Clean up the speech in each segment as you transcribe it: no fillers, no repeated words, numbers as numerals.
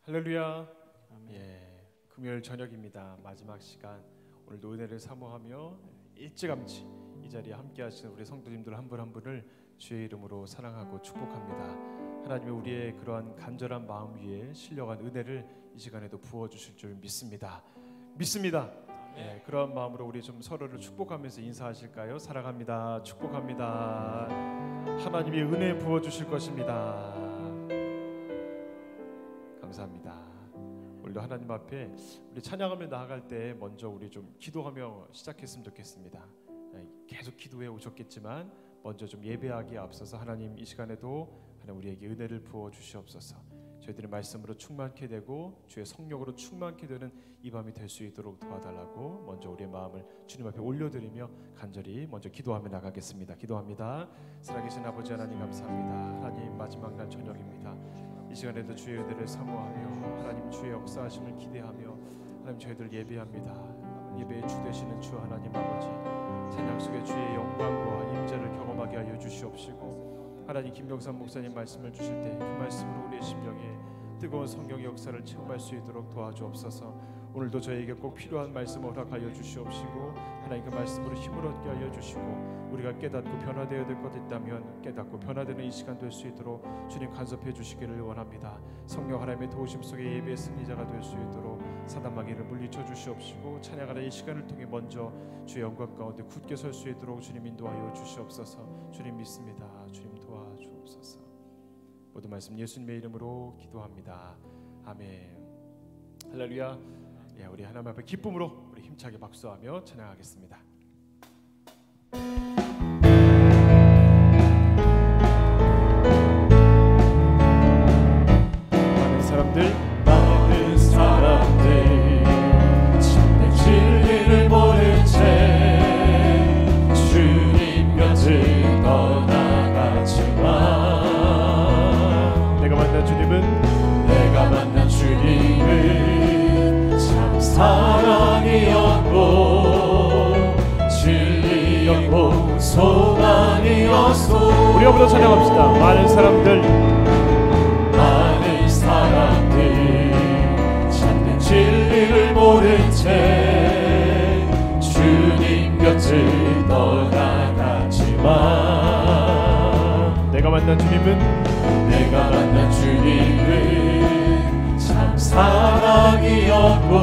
할렐루야. 금요일 저녁입니다. 마지막 시간. 오늘도 은혜를 사모하며 일찌감치 이 자리에 함께 하시는 우리 성도님들 한 분 한 분을 주의 이름으로 사랑하고 축복합니다. 하나님이 우리의 그러한 간절한 마음 위에 실려간 은혜를 이 시간에도 부어주실 줄 믿습니다. 그러한 마음으로 우리 좀 서로를 축복하면서 인사하실까요? 사랑합니다. 축복합니다. 하나님이 은혜 부어주실 것입니다. 감사합니다. 오늘도 하나님 앞에 우리 찬양하며 나아갈 때 먼저 우리 좀 기도하며 시작했으면 좋겠습니다. 계속 기도해 오셨겠지만 먼저 좀 예배하기에 앞서서 하나님 이 시간에도 하나님 우리에게 은혜를 부어 주시옵소서. 저희들의 말씀으로 충만케 되고 주의 성령으로 충만케 되는 이 밤이 될 수 있도록 도와달라고 먼저 우리의 마음을 주님 앞에 올려드리며 간절히 먼저 기도하며 나가겠습니다. 기도합니다. 살아계신 아버지 하나님 감사합니다. 하나님 마지막 날 저녁입니다. 이 시간에도 주의 은혜를 사모하며 하나님 주의 역사하심을 기대하며 하나님 저희들 예배합니다. 예배의 주 되시는 주 하나님 아버지 찬양 속에 주의 영광과 임재를 경험하게 하여 주시옵시고 하나님 김병삼 목사님 말씀을 주실 때 그 말씀으로 우리의 심령에 뜨거운 성경의 역사를 체험할 수 있도록 도와주옵소서. 오늘도 저에게 꼭 필요한 말씀을 허락하여 주시옵시고 하나님 그 말씀으로 힘을 얻게 하여 주시고 우리가 깨닫고 변화되어야 될 것 있다면 깨닫고 변화되는 이 시간 될 수 있도록 주님 간섭해 주시기를 원합니다. 성령 하나님의 도우심 속에 예배의 승리자가 될 수 있도록 사단마귀를 물리쳐 주시옵시고 찬양하는 이 시간을 통해 먼저 주의 영광 가운데 굳게 설 수 있도록 주님 인도하여 주시옵소서. 주님 믿습니다. 주님 도와주옵소서. 모든 말씀 예수님의 이름으로 기도합니다. 아멘. 할렐루야. 우리 하나님 앞에 기쁨으로 우리 힘차게 박수하며 찬양하겠습니다. 많은 사람들 참된 진리를 모른 채 주님 곁을 떠나갔지만 내가 만난 주님은 참 사랑이었고 진리였고 소망이었소. 우리 한번 더 찬양합시다. 많은 사람들 참된 진리를 모른 채 주님 곁을 떠나갔지만 내가 만난 주님은 참 사랑이었고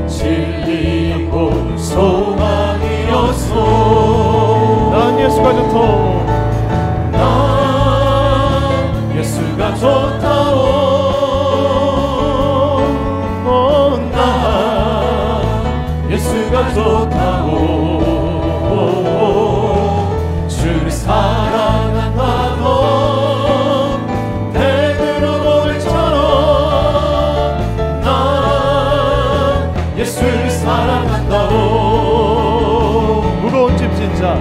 진리였고 소망이었소. 난 예수가 좋다. 난 예수가 좋다오. 난 예수가 좋다오. 주를 사랑한다고 베드로 고백처럼 난 예수를 사랑한다오. 무거운 짐진 자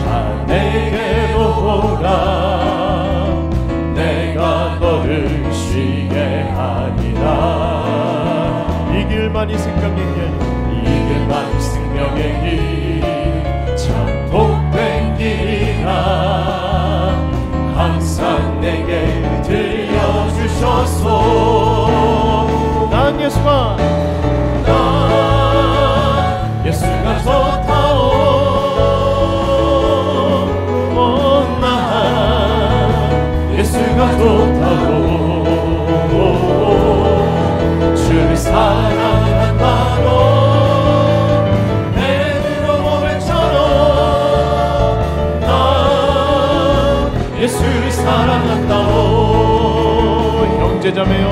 다 내게로 오라. 내가 너를 쉬게 하리라. 이 길만이 생명의 길 참 복된 길이라. 항상 내게 들려주셔서 난 예수가 좋다오. 난 예수가 좋다오. 주를 사랑한다고 베드로 고백처럼 난 예수를 사랑한다오. 형제자매여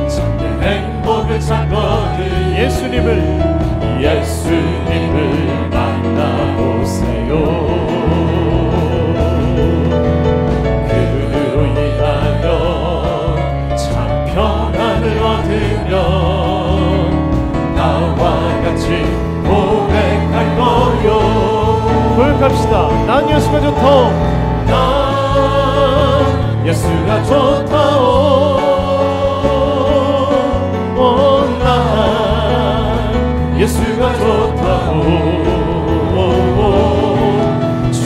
참된 행복을 찾거든 예수님을 만나보세요. 그로 인하여 참 평안을 얻으면 나와 같이 고백할 거요. 고백합시다. 난 예수가 좋다. 난 예수가 좋다오. 난 예수가 좋다오. 주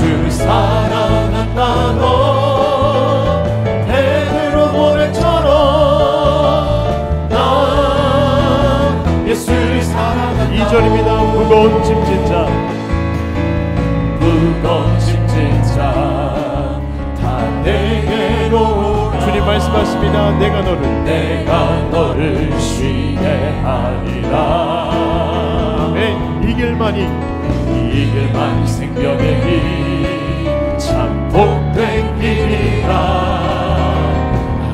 맞습니다. 내가 너를 쉬게 하리라. 아멘. 이 길만이 생명의 길, 참 복된 길이라.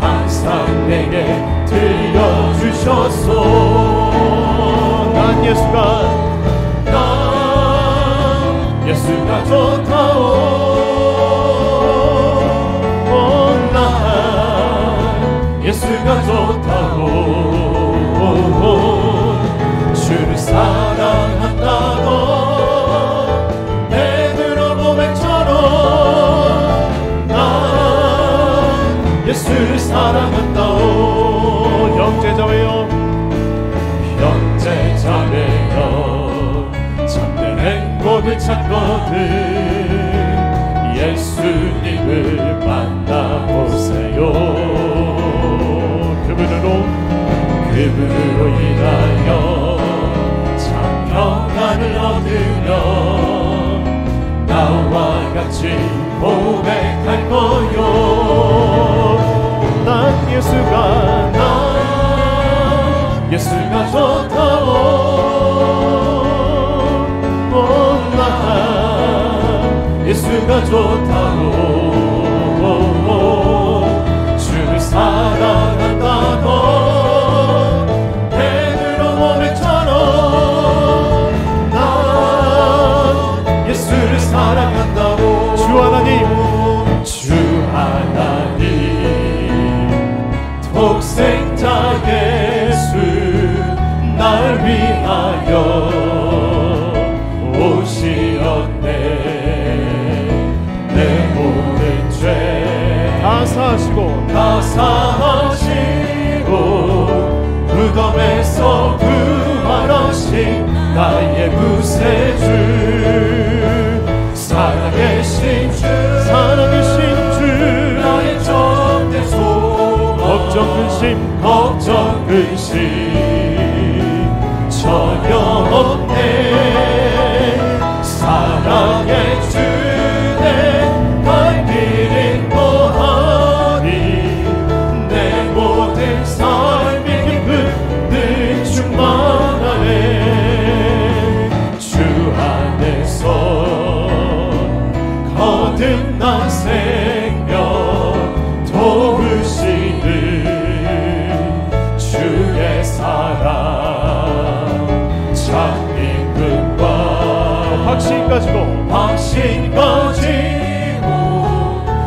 항상 내게 들려주셨소. 난 예수가 좋다오. 난 예수가 좋다고. 주를 사랑한다고 예수를 사랑한다오. 형제자매여 참된 행복을 찾거든 예수님을 만나보세요. 그분으로 인하여 참 평안을 얻으며 나와 같이 고백할 거요. 난 예수가 좋다오. 난 예수가 좋다오. 주를 사랑한다고 베드로 고백처럼 난 예수를 사랑한다고. 주 하나님 독생자 예수 날 위하여 오시었네. 내 모든 죄 다 사하시고 무덤에서 부활하신 나의 구세주. 살아계신 주 나의 정대 소망. 걱정 근심 전혀 없네. 사랑의 주내 갈 길 인도하리. 내 모든 삶이 기쁨 늘 충만하네. 주 안에서 거듭난 생명 도우시는 주의 사랑 참 임금과 확신 가지고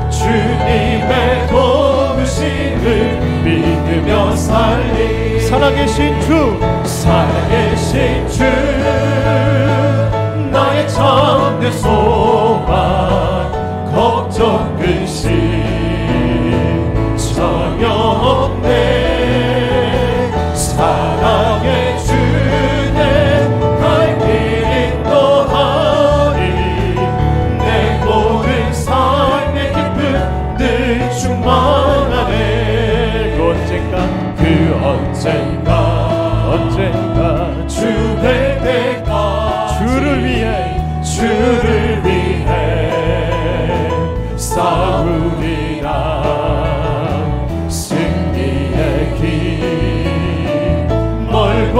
주님의 도우심을 믿으며 살리. 살아계신 주 나의 참된 소망. 걱정 근심 전혀 없네. 사랑의 주내 갈 길 인도하리. 내 모든 삶의 기쁨 늘 충만하네. 그 언젠가 주 뵐 때까지 주를 위해 싸우리라. 승리의 길 멀고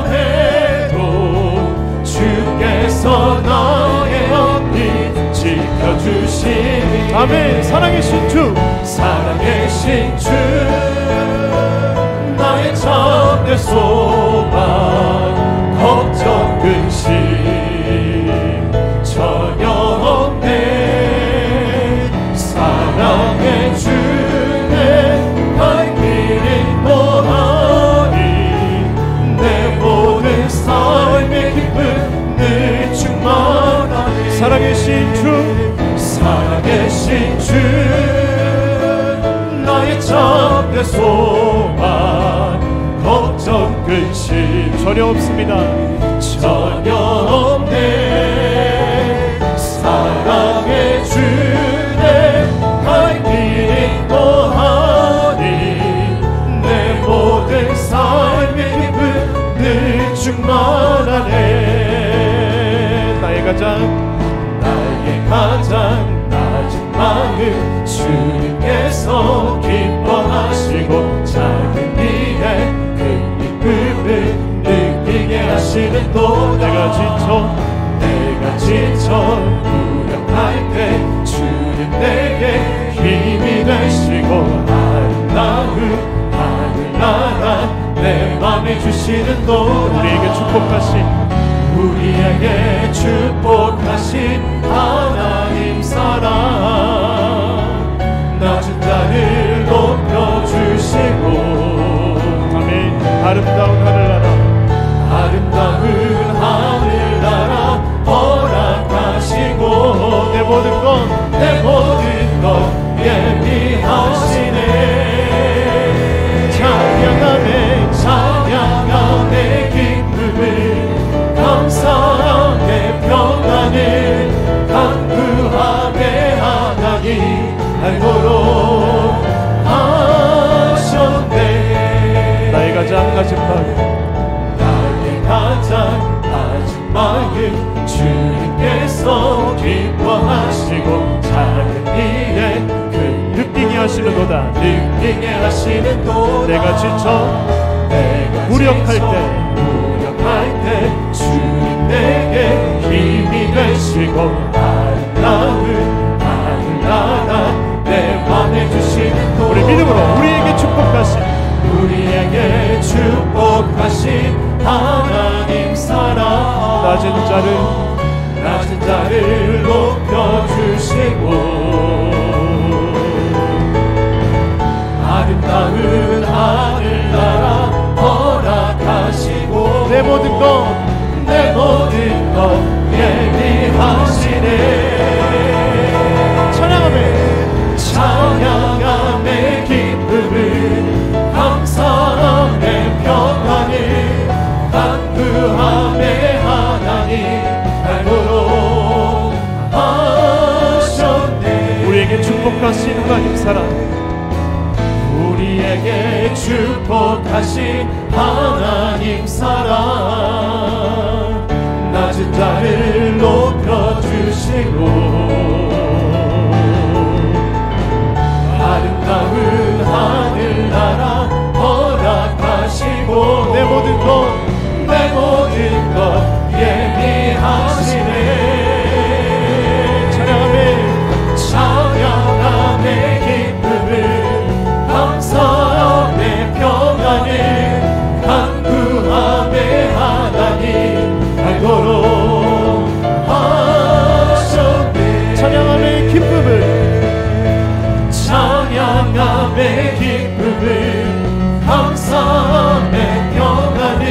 해도 주께서 나의 앞길 지켜주시니. 아멘. 살아계신 주 나의 참된 소망. 걱정 근심 전혀 없네. 사랑의 주내 갈 길 인도하리. 내 모든 삶의 기쁨 늘 충만하리. 살아계신 주 나의 참된 소망. 걱정 근심 전혀 없습니다. 사랑의 주내 갈 길 인도하리. 내 모든 삶의 기쁨 늘 충만하네. 나의 가장 낮은 마음 주님께서 기뻐하시 내가 지쳐 무력할 때 주님 내게 힘이 되시고 아름다운 하늘나라 내 맘에 주시는 노라. 우리에게 축복하신 하나님 사랑 낮은 자를 높여주시고 아멘. 아름다운 하늘나라 허락하시고 내 모든 것 예비하시네. 찬양함의 기쁨을 감사함의 평안을 강구함의 하나님 알도록 하셨네. 나의 가장 낮은 마음 주님께서 기뻐하시고 작은 일에 느끼게 하시는도다. 내가 지쳐 무력할 때 주님 내게 힘이 되시고 아름다운 하늘나라 내 맘에 주시는 도다. 우리 믿음으로 우리에게 축복하신 하나님 사랑 낮은 자를 높여주시고 아름다운 하늘나라 허락하시고 내 모든 것 예비하시네. 찬양함의 기쁨을 감사함의 평안을 강구함의 하나님 알도록 하셨네. 우리에게 축복하신 하나님 사랑 우리에게 축복하신 하나님 사랑 낮은 자를 높여주시고 아름다운 하늘나라 허락하시고 내 모든 것 예비하시네. 찬양함의 기쁨을 감사함의 평안을 강구함의 하나님 알도록 하셨네. 찬양함의 기쁨을 감사함의 평안을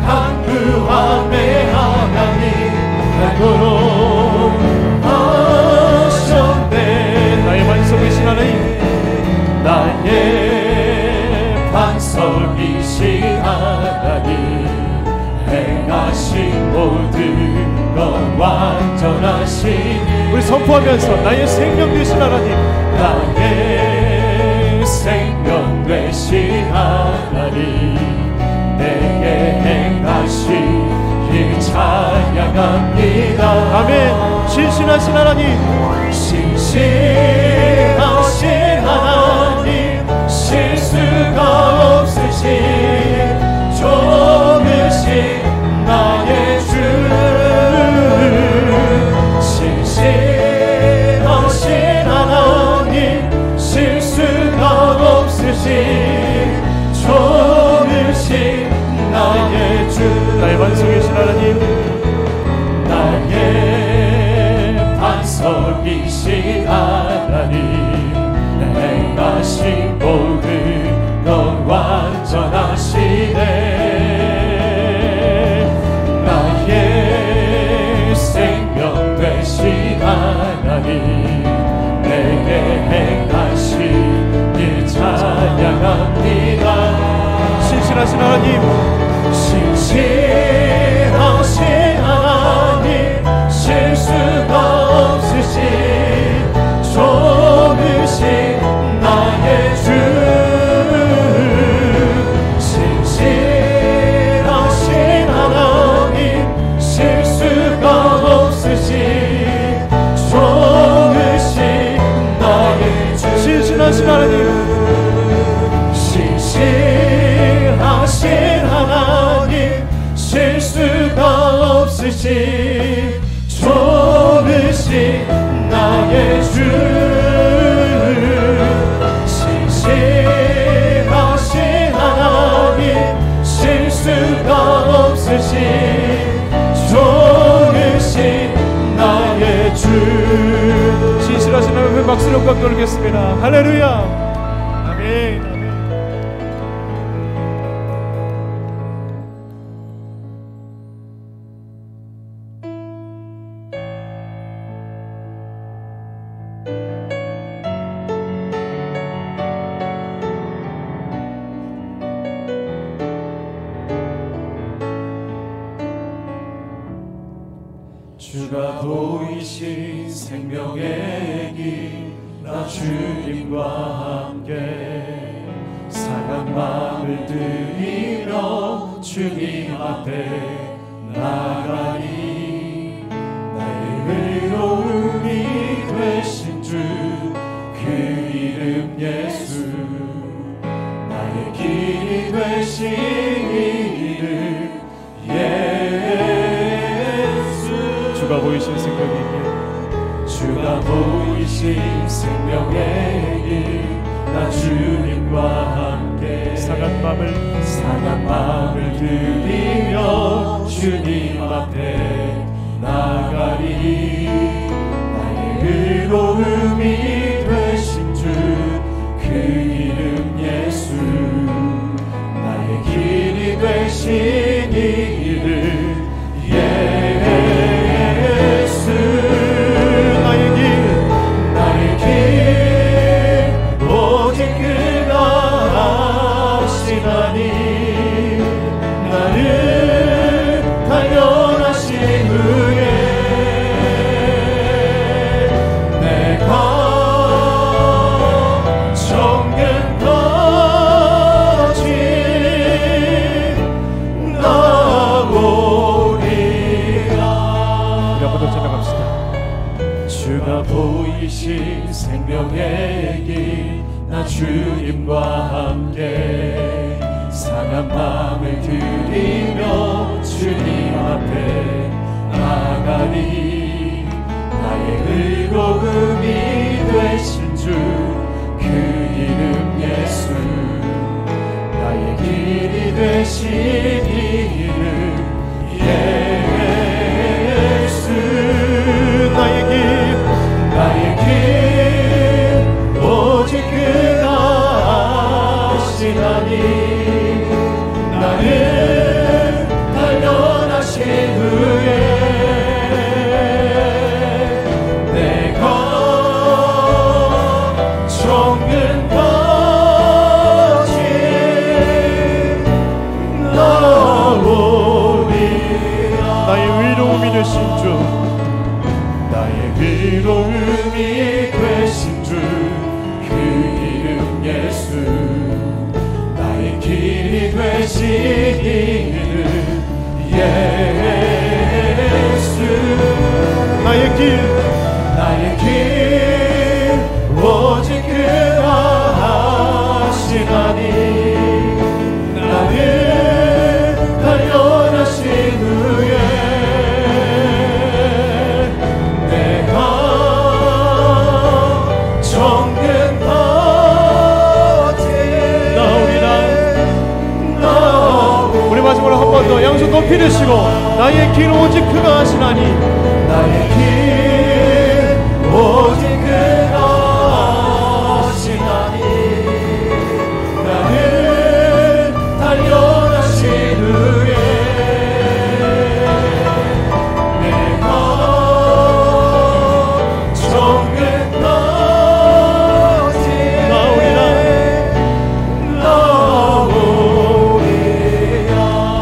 강구함의 하나님 알도록 하셨네. 나의 반석이신 하나님 나의 반석이신 하나님 행하신 모든 것 완전하시니 우리 선포하면서 나의 생명 되신 하나님 나의 생명 되신 하나님 내게 행하신 일 찬양합니다. 아멘. 신실하신 하나님 실수가 없으신 좋으신 나의 주 신실하신 하나님 실수가 없으신 좋으신 나의 주 나의 반석이신 하나님 나의 반석이신 하나님 행하신 모든 것 완전하시네. 나의 생명 되신 하나님 내게 행하신 일 찬양합니다. 신실하신 하나님 신실하신 하나님 실수가 없으신 좋으신 나의 주 나의 주 신실하신 하나님 실수가 없으신 좋으신 나의 주 신실하신 하나님 박수로 꽉 돌리겠습니다. 할렐루야. 아멘. 아멘. 주가 보이신 생명의 길 나 주님과 함께 상한 마음을 들이며 주님 앞에 나가리 나의 의로움이 되신 주 그 이름 예수 나의 길이 되신 이름 예수 주가 보이신 생명의 길 주가 보이신 생명의 길 나 주님과 함께 상한 마음을 들이며 주님 앞에 나가리 나의 의로움이 되신 주 그 이름 예수 나의 길이 되신 이름 예수 나의 길 오직 그가 하시나니 나를 단련하신 후에 내가 정결까지 나오리라. 우리 한번 더 찬양합시다. 주가 보이신 생명의 길 나 주님과 함께 상한 마음을 들이며 주님 앞에 나가리 나의 의로움이 되신 주 그 이름 예수 나의 길이 되신 이름 예수 나의 길 오직 그가 하시나니 나를 단련하신 후에 내가 정근까지 나오리라. 나의 의로움이 되신 주 나의 의로움이 되신 주 그 이름 예수 나의 길이 되신 이름 예수 나의 길 오직 그가 하시나니 나를 단련하신 후에 내가 정근까지 나오리라. 우리 마지막으로 한 번 더 양손 높이 드시고 나의 길 오직 그가 하시나니 나의 길 오직 그가 하시나니 나를 단련하신 후에 내가 정근까지 나오리라.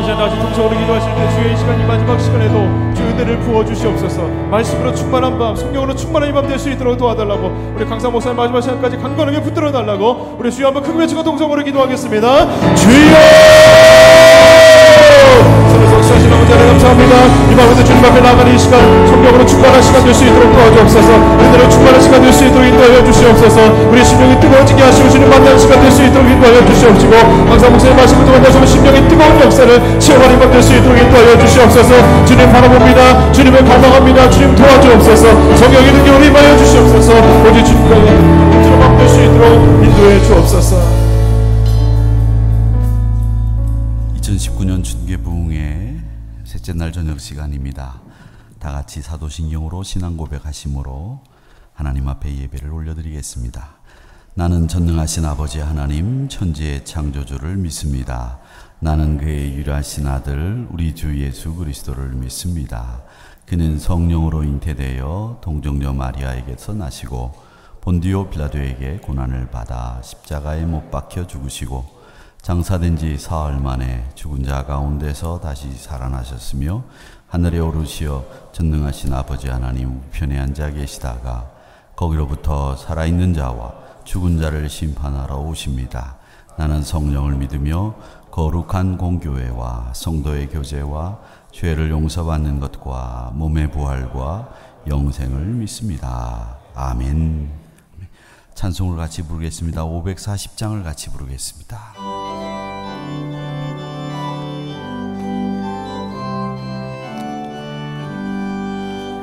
이제 다시 통성으로 기도하실 때 주의 이 시간 이 마지막 시간에도 주의 은혜를 부어주시옵소서. 말씀으로 충만한 밤 성령으로 충만한 이 밤 될 수 있도록 도와달라고 우리 강사 목사님 마지막 시간까지 강건하게 붙들어 달라고 우리 주여 한번 크게 외치고 통성으로 기도하겠습니다. 주여 역사하시는 아버지 하나님 감사합니다. 이 밤에도 주님 앞에 나가는 이 시간 성령으로 충만한 시간 될 수 있도록 도와주옵소서. 은혜로 충만한 시간 될 수 있도록 인도하여 주시옵소서. 우리 심령이 뜨거워지게 하시고 주님 만나는 시간 될 수 있도록 인도하여 주시옵시고, 항상 목사님 말씀을 통해서 심령이 뜨거운 역사를 체험하는 것 될 수 있도록 인도하여 주시옵소서. 주님 바라봅니다. 주님을 갈망합니다. 주님 도와주옵소서. 성령의 능력을 임하여 주시옵소서. 오직 주님과 들어가면 될 수 있도록 인도해 주옵소서. 2019년 춘계 부흥회 셋째 날 저녁 시간입니다. 다 같이 사도신경으로 신앙 고백하심으로 하나님 앞에 예배를 올려드리겠습니다. 나는 전능하신 아버지 하나님 천지의 창조주를 믿습니다. 나는 그의 유일하신 아들 우리 주 예수 그리스도를 믿습니다. 그는 성령으로 잉태되어 동정녀 마리아에게서 나시고 본디오 빌라도에게 고난을 받아 십자가에 못 박혀 죽으시고 장사된 지 사흘 만에 죽은 자 가운데서 다시 살아나셨으며 하늘에 오르시어 전능하신 아버지 하나님 우편에 앉아 계시다가 거기로부터 살아있는 자와 죽은 자를 심판하러 오십니다. 나는 성령을 믿으며 거룩한 공교회와 성도의 교제와 죄를 용서받는 것과 몸의 부활과 영생을 믿습니다. 아멘. 찬송을 같이 부르겠습니다. 540장을 같이 부르겠습니다.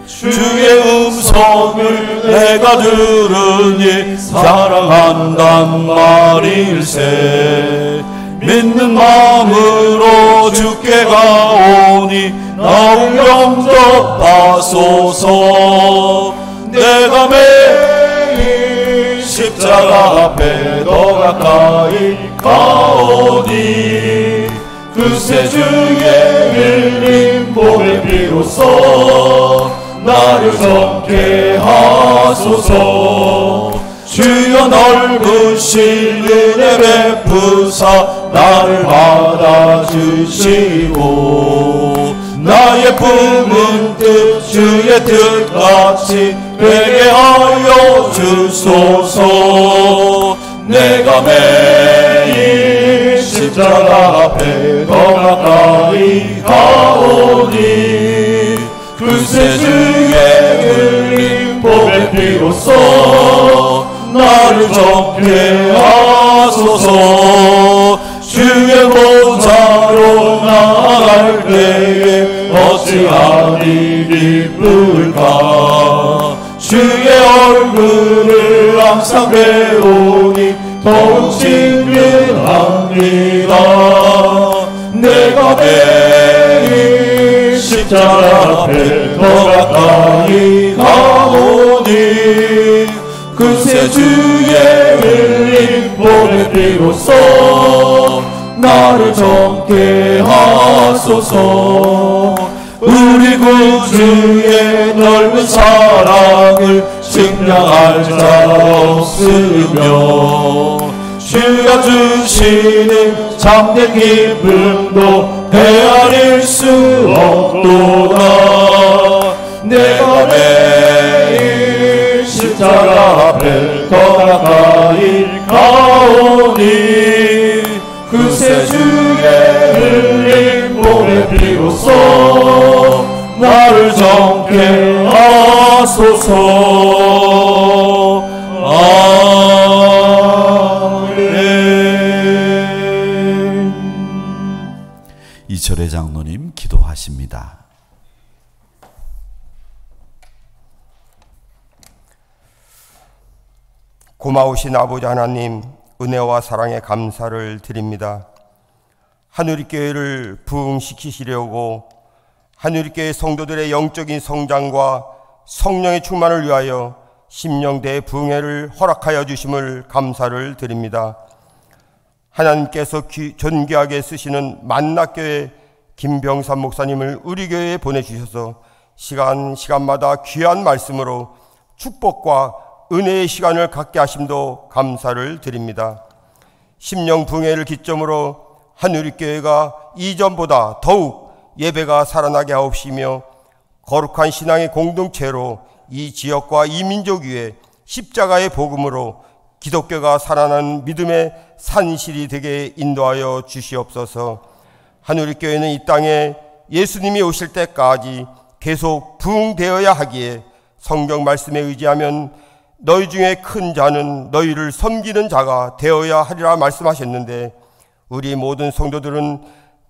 주의 음성을 내가 들으니 사랑한단 말일세. 믿는 마음으로 주께 가오니 나를 영접하소서. 내가 매일 십자가 앞에 더 가까이 가오니 그새 주의 흘린 보배 비로소 나를 정케 하소서. 주여 넓으신 은혜 베푸사 나를 받아주시고 나의 품은 뜻 주의 뜻같이 되게 하여 주소서. 내가 매일 십자가 앞에 더 가까이 가오니 그새 주의 흘린 보배 비로소 나를 정케 하소서. 주의 보좌로 나아갈 때에 어찌하니 기쁠까. 주의 얼굴을 항상 배우니 더욱 친근합니다. 내가 매일 십자가 앞에 더 가까이 가오니 그새 주의 흘린 보배 비로소 나를 정케 하소서. 우리 구주의 넓은 사랑을 측량할 자 없으며 주가 주시는 참된 기쁨도 헤아릴 수 없도다. 내가 매일 십자가 앞에 더 가까이 가오니 그새 주의 흘린 보배 비로소 나를 정케 하소서. 아멘. 이철의 장로님 기도하십니다. 고마우신 아버지 하나님, 은혜와 사랑에 감사를 드립니다. 하늘교회를 부흥시키시려고 하늘교회 성도들의 영적인 성장과 성령의 충만을 위하여 심령대 부흥회를 허락하여 주심을 감사를 드립니다. 하나님께서 존귀하게 쓰시는 만나교회 김병삼 목사님을 우리 교회에 보내주셔서 시간마다 귀한 말씀으로 축복과 은혜의 시간을 갖게 하심도 감사를 드립니다. 심령 부흥회를 기점으로 하늘교회가 이전보다 더욱 예배가 살아나게 하옵시며 거룩한 신앙의 공동체로 이 지역과 이 민족 위에 십자가의 복음으로 기독교가 살아나는 믿음의 산실이 되게 인도하여 주시옵소서. 하늘교회는 이 땅에 예수님이 오실 때까지 계속 부흥되어야 하기에 성경 말씀에 의지하면 너희 중에 큰 자는 너희를 섬기는 자가 되어야 하리라 말씀하셨는데, 우리 모든 성도들은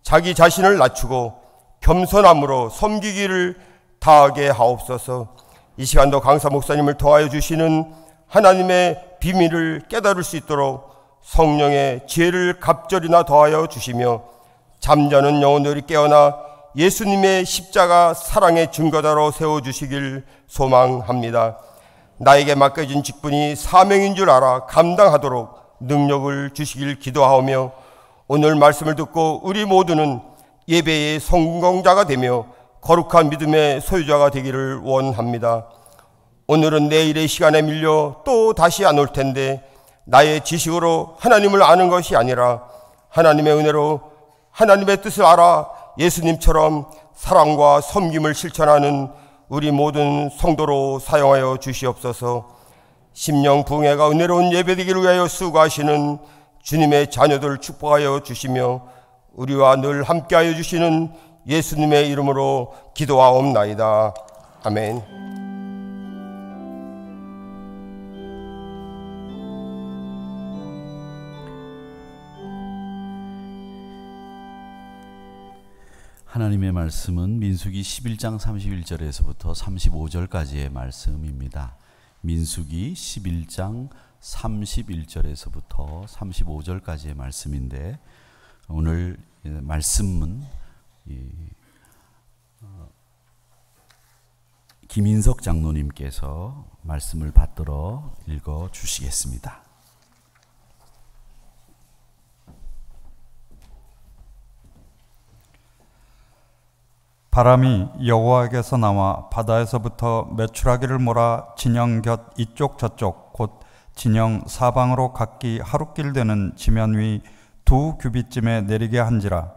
자기 자신을 낮추고 겸손함으로 섬기기를 다하게 하옵소서. 이 시간도 강사 목사님을 도와여 주시는 하나님의 비밀을 깨달을 수 있도록 성령의 지혜를 갑절이나 더하여 주시며, 잠자는 영혼들이 깨어나 예수님의 십자가 사랑의 증거자로 세워주시길 소망합니다. 나에게 맡겨진 직분이 사명인 줄 알아 감당하도록 능력을 주시길 기도하오며, 오늘 말씀을 듣고 우리 모두는 예배의 성공자가 되며 거룩한 믿음의 소유자가 되기를 원합니다. 오늘은 내일의 시간에 밀려 또 다시 안 올 텐데, 나의 지식으로 하나님을 아는 것이 아니라 하나님의 은혜로 하나님의 뜻을 알아 예수님처럼 사랑과 섬김을 실천하는 우리 모든 성도로 사용하여 주시옵소서. 심령 부흥회가 은혜로운 예배되기를 위하여 수고하시는 주님의 자녀들 축복하여 주시며, 우리와 늘 함께하여 주시는 예수님의 이름으로 기도하옵나이다. 아멘. 하나님의 말씀은 민수기 11장 31절에서부터 35절까지의 말씀입니다. 민수기 11장 31절에서부터 35절까지의 말씀인데, 오늘 말씀은 김인석 장로님께서 말씀을 받들어 읽어 주시겠습니다. 바람이 여호와에게서 나와 바다에서부터 메추라기를 몰아 진영 곁 이쪽 저쪽 곧 진영 사방으로 각기 하루길 되는 지면 위 2규빗쯤에 내리게 한지라.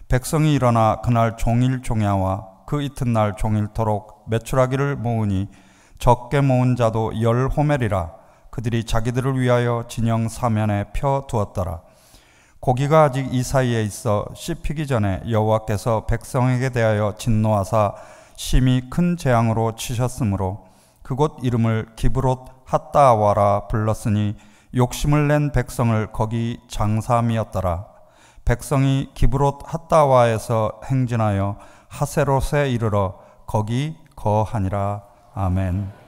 백성이 일어나 그날 종일 종야와 그 이튿날 종일토록 메추라기를 모으니 적게 모은 자도 10호멜이라. 그들이 자기들을 위하여 진영 사면에 펴 두었더라. 고기가 아직 이 사이에 있어 씹히기 전에 여호와께서 백성에게 대하여 진노하사 심히 큰 재앙으로 치셨으므로 그곳 이름을 기브롯 핫다와라 불렀으니 욕심을 낸 백성을 거기 장사함이었더라. 백성이 기브롯 핫다와에서 행진하여 하세롯에 이르러 거기 거하니라. 아멘.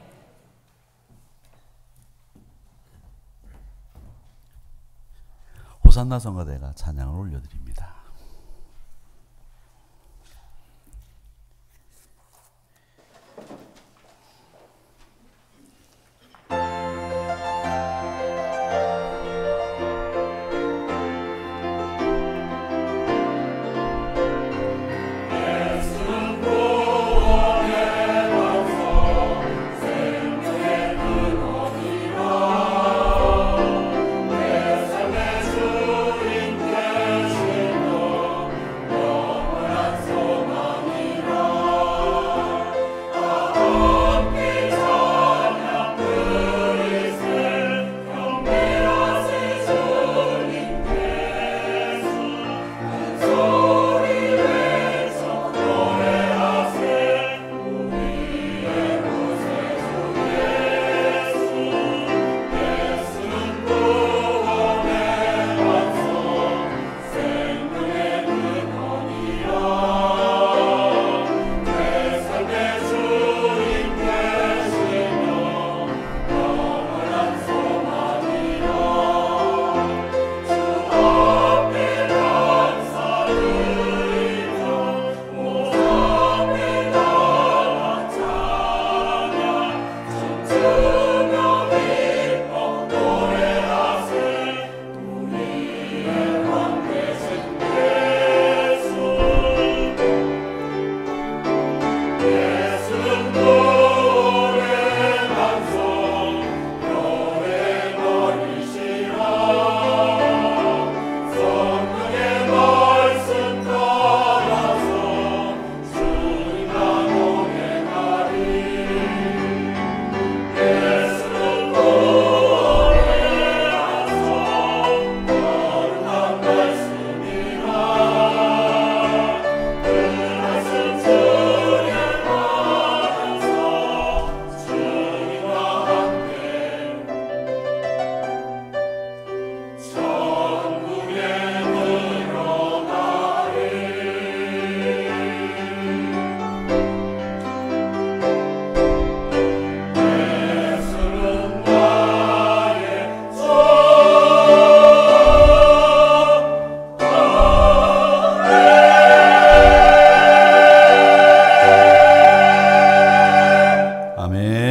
호산나 성가대가 찬양을 올려드립니다. 주인 되신 것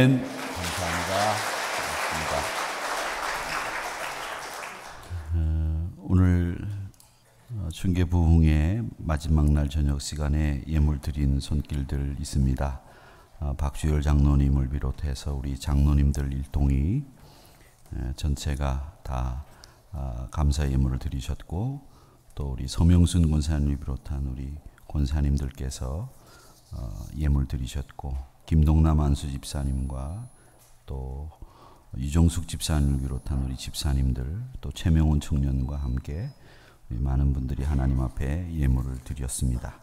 아멘. 감사합니다. 고맙습니다. 오늘 중계부흥의 마지막 날 저녁 시간에 예물 드린 손길들 있습니다. 박주열 장로님을 비롯해서 우리 장로님들 일동이 전체가 다 감사 예물을 드리셨고, 또 우리 서명순 권사님을 비롯한 우리 권사님들께서 예물 드리셨고, 김동남 안수 집사님과 또 유정숙 집사님을 비롯한 우리 집사님들, 또 최명훈 청년과 함께 우리 많은 분들이 하나님 앞에 예물을 드렸습니다.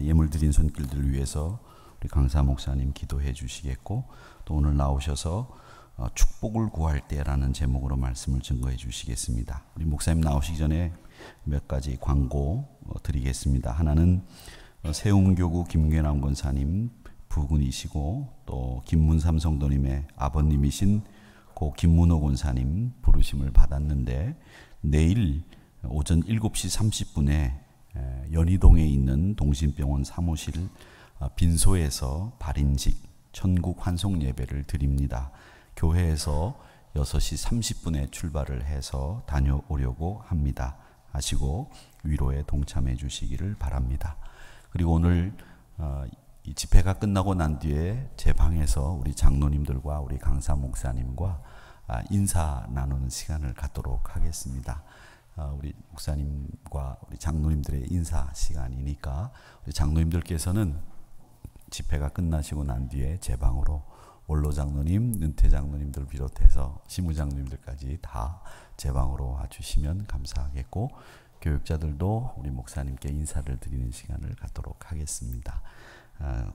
예물 드린 손길들을 위해서 우리 강사 목사님 기도해 주시겠고, 또 오늘 나오셔서 축복을 구할 때라는 제목으로 말씀을 증거해 주시겠습니다. 우리 목사님 나오시기 전에 몇 가지 광고 드리겠습니다. 하나는 세움교구 김괴남 권사님 부군이시고, 또 김문삼 성도님의 아버님이신 고 김문호 권사님 부르심을 받았는데, 내일 오전 7시 30분에 연희동에 있는 동신병원 사무실 빈소에서 발인식 천국 환송 예배를 드립니다. 교회에서 6시 30분에 출발을 해서 다녀오려고 합니다. 하시고 위로에 동참해 주시기를 바랍니다. 그리고 오늘 이 집회가 끝나고 난 뒤에 제 방에서 우리 장로님들과 우리 강사 목사님과 인사 나누는 시간을 갖도록 하겠습니다. 우리 목사님과 우리 장로님들의 인사 시간이니까 우리 장로님들께서는 집회가 끝나시고 난 뒤에 제 방으로 원로 장로님, 은퇴 장로님들 비롯해서 시무 장로님들까지 다 제 방으로 와주시면 감사하겠고, 교육자들도 우리 목사님께 인사를 드리는 시간을 갖도록 하겠습니다.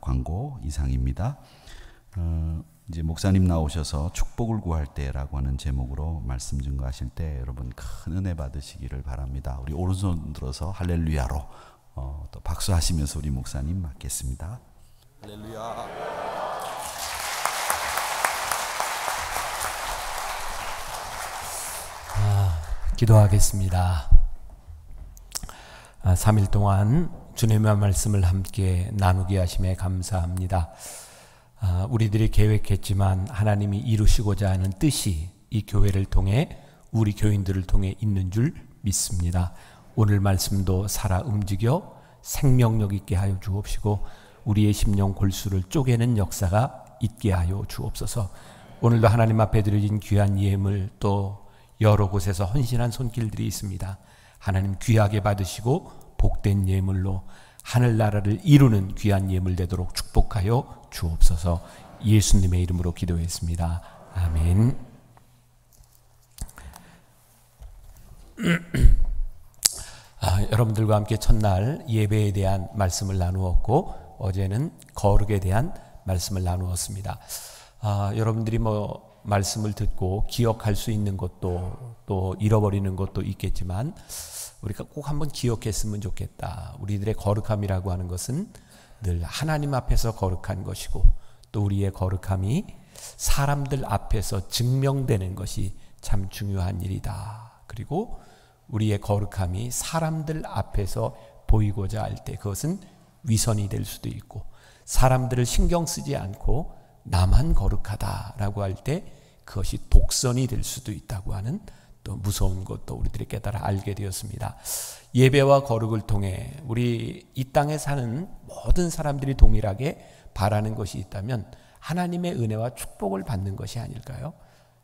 광고 이상입니다. 이제 목사님 나오셔서 축복을 구할 때라고 하는 제목으로 말씀 증거하실 때 여러분 큰 은혜 받으시기를 바랍니다. 우리 오른손 들어서 할렐루야로 또 박수하시면서 우리 목사님 맞겠습니다. 할렐루야. 기도하겠습니다. 3일 동안 주님의 말씀을 함께 나누게 하심에 감사합니다. 우리들이 계획했지만 하나님이 이루시고자 하는 뜻이 이 교회를 통해, 우리 교인들을 통해 있는 줄 믿습니다. 오늘 말씀도 살아 움직여 생명력 있게 하여 주옵시고, 우리의 심령 골수를 쪼개는 역사가 있게 하여 주옵소서. 오늘도 하나님 앞에 드려진 귀한 예물, 또 여러 곳에서 헌신한 손길들이 있습니다. 하나님 귀하게 받으시고 복된 예물로 하늘나라를 이루는 귀한 예물 되도록 축복하여 주옵소서. 예수님의 이름으로 기도했습니다. 아멘. 여러분들과 함께 첫날 예배에 대한 말씀을 나누었고, 어제는 거룩에 대한 말씀을 나누었습니다. 여러분들이 말씀을 듣고 기억할 수 있는 것도 또 잃어버리는 것도 있겠지만, 우리가 꼭 한번 기억했으면 좋겠다. 우리들의 거룩함이라고 하는 것은 늘 하나님 앞에서 거룩한 것이고, 또 우리의 거룩함이 사람들 앞에서 증명되는 것이 참 중요한 일이다. 그리고 우리의 거룩함이 사람들 앞에서 보이고자 할 때 그것은 위선이 될 수도 있고, 사람들을 신경 쓰지 않고 나만 거룩하다라고 할 때 그것이 독선이 될 수도 있다고 하는 또 무서운 것도 우리들이 깨달아 알게 되었습니다. 예배와 거룩을 통해 우리 이 땅에 사는 모든 사람들이 동일하게 바라는 것이 있다면 하나님의 은혜와 축복을 받는 것이 아닐까요?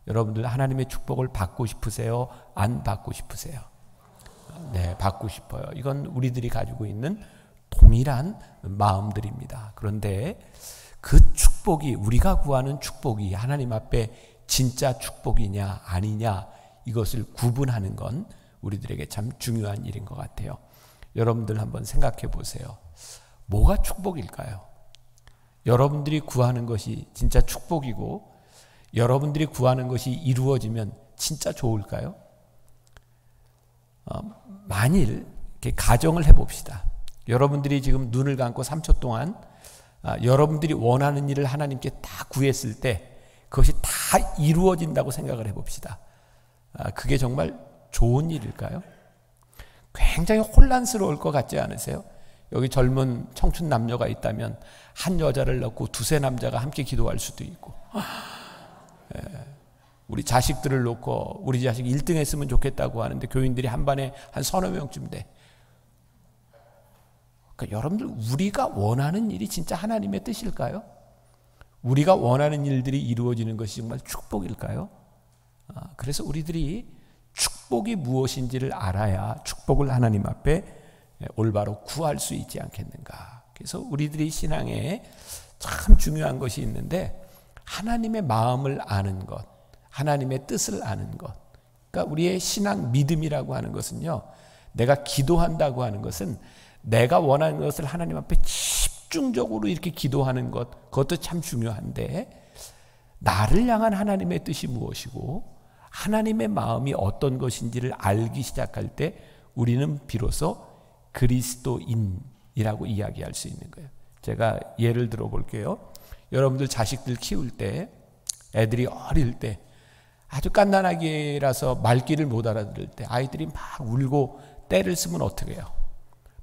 여러분들 하나님의 축복을 받고 싶으세요? 안 받고 싶으세요? 네, 받고 싶어요. 이건 우리들이 가지고 있는 동일한 마음들입니다. 그런데 그 축복이, 우리가 구하는 축복이 하나님 앞에 진짜 축복이냐 아니냐, 이것을 구분하는 건 우리들에게 참 중요한 일인 것 같아요. 여러분들 한번 생각해 보세요. 뭐가 축복일까요? 여러분들이 구하는 것이 진짜 축복이고 여러분들이 구하는 것이 이루어지면 진짜 좋을까요? 만일 이렇게 가정을 해봅시다. 여러분들이 지금 눈을 감고 3초 동안 여러분들이 원하는 일을 하나님께 다 구했을 때 그것이 다 이루어진다고 생각을 해봅시다. 그게 정말 좋은 일일까요? 굉장히 혼란스러울 것 같지 않으세요? 여기 젊은 청춘 남녀가 있다면 한 여자를 넣고 두세 남자가 함께 기도할 수도 있고, 우리 자식들을 놓고 우리 자식 1등 했으면 좋겠다고 하는데 교인들이 한 반에 한 서너 명쯤 돼. 그러니까 여러분들, 우리가 원하는 일이 진짜 하나님의 뜻일까요? 우리가 원하는 일들이 이루어지는 것이 정말 축복일까요? 그래서 우리들이 축복이 무엇인지를 알아야 축복을 하나님 앞에 올바로 구할 수 있지 않겠는가. 그래서 우리들이 신앙에 참 중요한 것이 있는데, 하나님의 마음을 아는 것, 하나님의 뜻을 아는 것. 그러니까 우리의 신앙 믿음이라고 하는 것은요, 내가 기도한다고 하는 것은 내가 원하는 것을 하나님 앞에 집중적으로 이렇게 기도하는 것, 그것도 참 중요한데, 나를 향한 하나님의 뜻이 무엇이고 하나님의 마음이 어떤 것인지를 알기 시작할 때 우리는 비로소 그리스도인이라고 이야기할 수 있는 거예요. 제가 예를 들어 볼게요. 여러분들 자식들 키울 때, 애들이 어릴 때 아주 갓난아기라서 말귀를 못 알아들을 때 아이들이 막 울고 떼를 쓰면 어떻게 해요?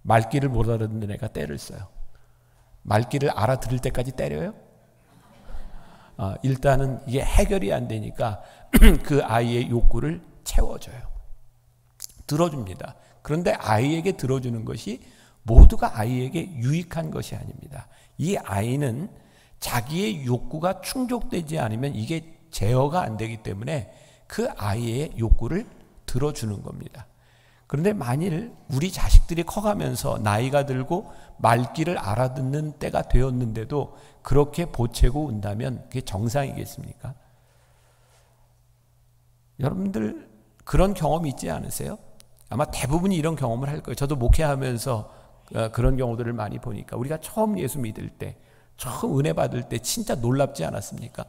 말귀를 못 알아듣는 애가 떼를 써요. 말귀를 알아들을 때까지 때려요? 일단은 이게 해결이 안 되니까 그 아이의 욕구를 채워줘요. 들어줍니다. 그런데 아이에게 들어주는 것이 모두가 아이에게 유익한 것이 아닙니다. 이 아이는 자기의 욕구가 충족되지 않으면 이게 제어가 안 되기 때문에 그 아이의 욕구를 들어주는 겁니다. 그런데 만일 우리 자식들이 커가면서 나이가 들고 말귀를 알아듣는 때가 되었는데도 그렇게 보채고 운다면 그게 정상이겠습니까? 여러분들 그런 경험이 있지 않으세요? 아마 대부분이 이런 경험을 할 거예요. 저도 목회하면서 그런 경우들을 많이 보니까, 우리가 처음 예수 믿을 때, 처음 은혜 받을 때 진짜 놀랍지 않았습니까?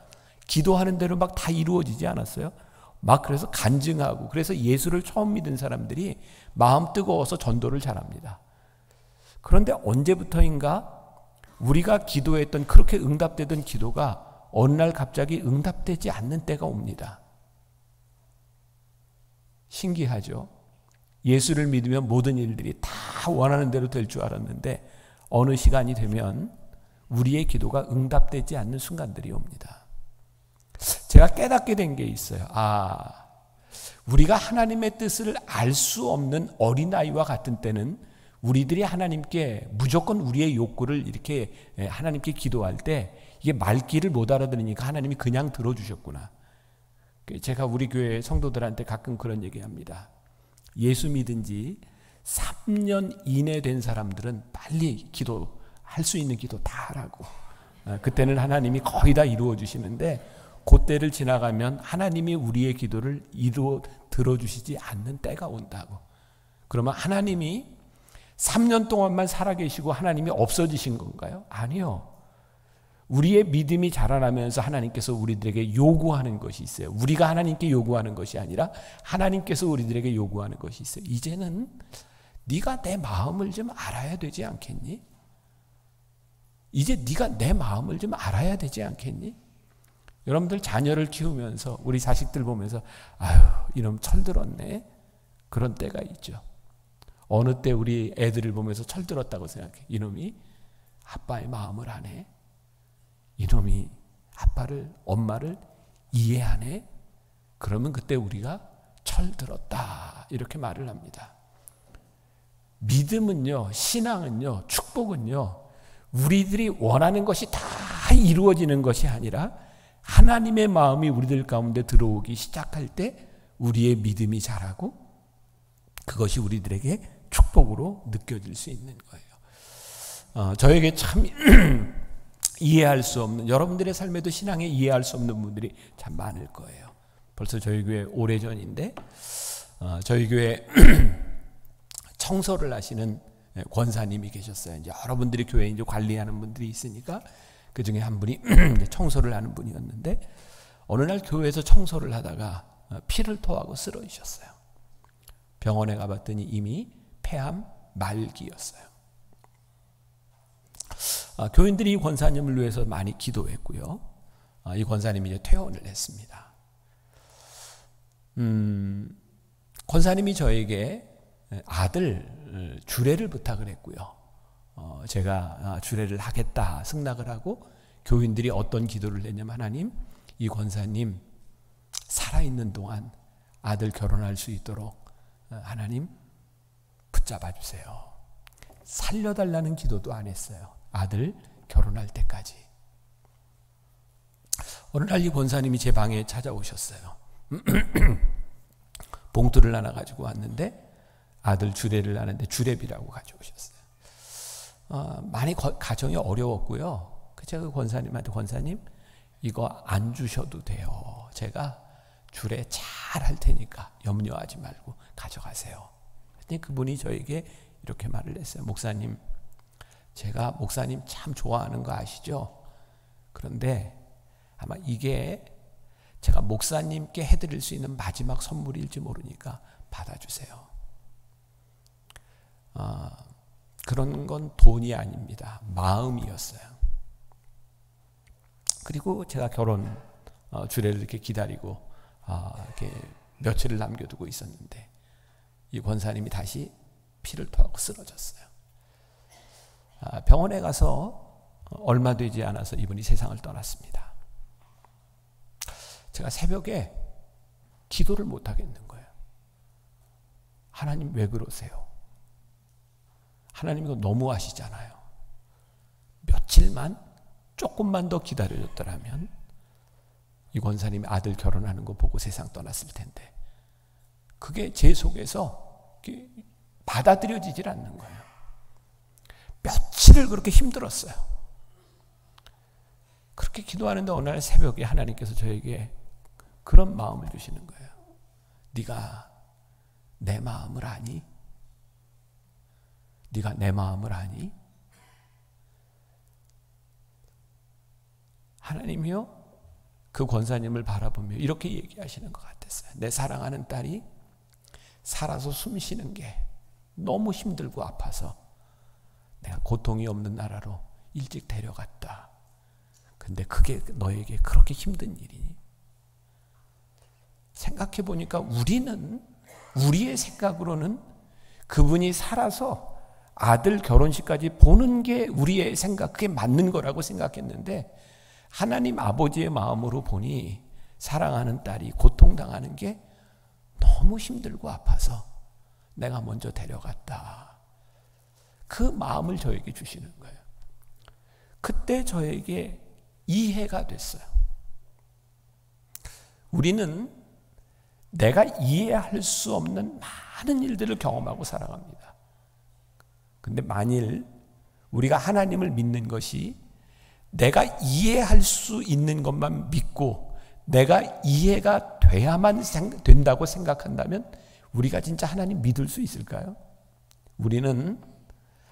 기도하는 대로 막 다 이루어지지 않았어요? 막 그래서 간증하고, 그래서 예수를 처음 믿은 사람들이 마음 뜨거워서 전도를 잘합니다. 그런데 언제부터인가 우리가 기도했던, 그렇게 응답되던 기도가 어느 날 갑자기 응답되지 않는 때가 옵니다. 신기하죠? 예수를 믿으면 모든 일들이 다 원하는 대로 될 줄 알았는데 어느 시간이 되면 우리의 기도가 응답되지 않는 순간들이 옵니다. 제가 깨닫게 된 게 있어요. 우리가 하나님의 뜻을 알 수 없는 어린아이와 같은 때는 우리들이 하나님께 무조건 우리의 욕구를 이렇게 하나님께 기도할 때 이게 말귀를 못 알아들으니까 하나님이 그냥 들어주셨구나. 제가 우리 교회 성도들한테 가끔 그런 얘기합니다. 예수 믿은 지 3년 이내 된 사람들은 빨리 기도할 수 있는 기도 다 하라고. 그때는 하나님이 거의 다 이루어 주시는데, 그때를 지나가면 하나님이 우리의 기도를 들어주시지 않는 때가 온다고. 그러면 하나님이 3년 동안만 살아계시고 하나님이 없어지신 건가요? 아니요. 우리의 믿음이 자라나면서 하나님께서 우리들에게 요구하는 것이 있어요. 우리가 하나님께 요구하는 것이 아니라 하나님께서 우리들에게 요구하는 것이 있어요. 이제는 네가 내 마음을 좀 알아야 되지 않겠니? 이제 네가 내 마음을 좀 알아야 되지 않겠니? 여러분들 자녀를 키우면서 우리 자식들 보면서 아유 이놈 철들었네, 그런 때가 있죠. 어느 때 우리 애들을 보면서 철들었다고 생각해. 이놈이 아빠의 마음을 아네, 이놈이 아빠를, 엄마를 이해하네. 그러면 그때 우리가 철들었다 이렇게 말을 합니다. 믿음은요, 신앙은요, 축복은요, 우리들이 원하는 것이 다 이루어지는 것이 아니라 하나님의 마음이 우리들 가운데 들어오기 시작할 때 우리의 믿음이 자라고 그것이 우리들에게 축복으로 느껴질 수 있는 거예요. 저에게 참 이해할 수 없는, 여러분들의 삶에도 신앙에 이해할 수 없는 분들이 참 많을 거예요. 벌써 저희 교회 오래전인데 저희 교회 청소를 하시는 권사님이 계셨어요. 이제 여러분들이 교회 이제 관리하는 분들이 있으니까 그 중에 한 분이 청소를 하는 분이었는데, 어느 날 교회에서 청소를 하다가 피를 토하고 쓰러지셨어요. 병원에 가봤더니 이미 폐암 말기였어요. 교인들이 이 권사님을 위해서 많이 기도했고요. 이 권사님이 이제 퇴원을 했습니다. 권사님이 저에게 아들 주례를 부탁을 했고요. 제가 주례를 하겠다 승낙을 하고 교인들이 어떤 기도를 냈냐면, 하나님, 이 권사님 살아있는 동안 아들 결혼할 수 있도록 하나님 붙잡아 주세요. 살려달라는 기도도 안 했어요. 아들 결혼할 때까지. 어느 날 이 권사님이 제 방에 찾아오셨어요. 봉투를 하나 가지고 왔는데 아들 주례를 하는데 주례비라고 가져오셨어요. 많이 가정이 어려웠고요. 제가 그 권사님한테, 권사님 이거 안 주셔도 돼요. 제가 주례 잘 할 테니까 염려하지 말고 가져가세요. 그랬더니 그분이 저에게 이렇게 말을 했어요. 목사님, 제가 목사님 참 좋아하는 거 아시죠? 그런데 아마 이게 제가 목사님께 해드릴 수 있는 마지막 선물일지 모르니까 받아주세요. 그런 건 돈이 아닙니다. 마음이었어요. 그리고 제가 결혼 주례를 이렇게 기다리고 이렇게 며칠을 남겨두고 있었는데 이 권사님이 다시 피를 토하고 쓰러졌어요. 병원에 가서 얼마 되지 않아서 이분이 세상을 떠났습니다. 제가 새벽에 기도를 못 하겠는 거예요. 하나님 왜 그러세요? 하나님 이거 너무하시잖아요. 며칠만 조금만 더 기다려줬더라면 이 권사님이 아들 결혼하는 거 보고 세상 떠났을 텐데 그게 제 속에서 받아들여지질 않는 거예요. 며칠을 그렇게 힘들었어요. 그렇게 기도하는데 어느 날 새벽에 하나님께서 저에게 그런 마음을 주시는 거예요. 네가 내 마음을 아니? 네가 내 마음을 아니? 하나님이요, 그 권사님을 바라보며 이렇게 얘기하시는 것 같았어요. 내 사랑하는 딸이 살아서 숨 쉬는 게 너무 힘들고 아파서 내가 고통이 없는 나라로 일찍 데려갔다. 근데 그게 너에게 그렇게 힘든 일이니? 생각해 보니까 우리의 생각으로는 그분이 살아서 아들 결혼식까지 보는 게 우리의 생각, 그게 맞는 거라고 생각했는데 하나님 아버지의 마음으로 보니 사랑하는 딸이 고통당하는 게 너무 힘들고 아파서 내가 먼저 데려갔다. 그 마음을 저에게 주시는 거예요. 그때 저에게 이해가 됐어요. 우리는 내가 이해할 수 없는 많은 일들을 경험하고 살아갑니다. 근데 만일 우리가 하나님을 믿는 것이 내가 이해할 수 있는 것만 믿고 내가 이해가 돼야만 된다고 생각한다면 우리가 진짜 하나님 믿을 수 있을까요? 우리는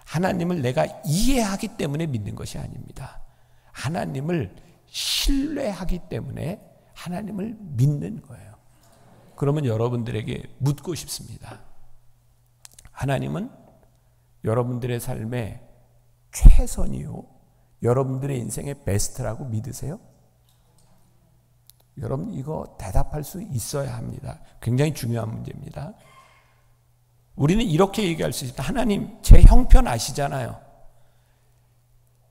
하나님을 내가 이해하기 때문에 믿는 것이 아닙니다. 하나님을 신뢰하기 때문에 하나님을 믿는 거예요. 그러면 여러분들에게 묻고 싶습니다. 하나님은 여러분들의 삶의 최선이요, 여러분들의 인생의 베스트라고 믿으세요? 여러분 이거 대답할 수 있어야 합니다. 굉장히 중요한 문제입니다. 우리는 이렇게 얘기할 수 있다. 하나님 제 형편 아시잖아요.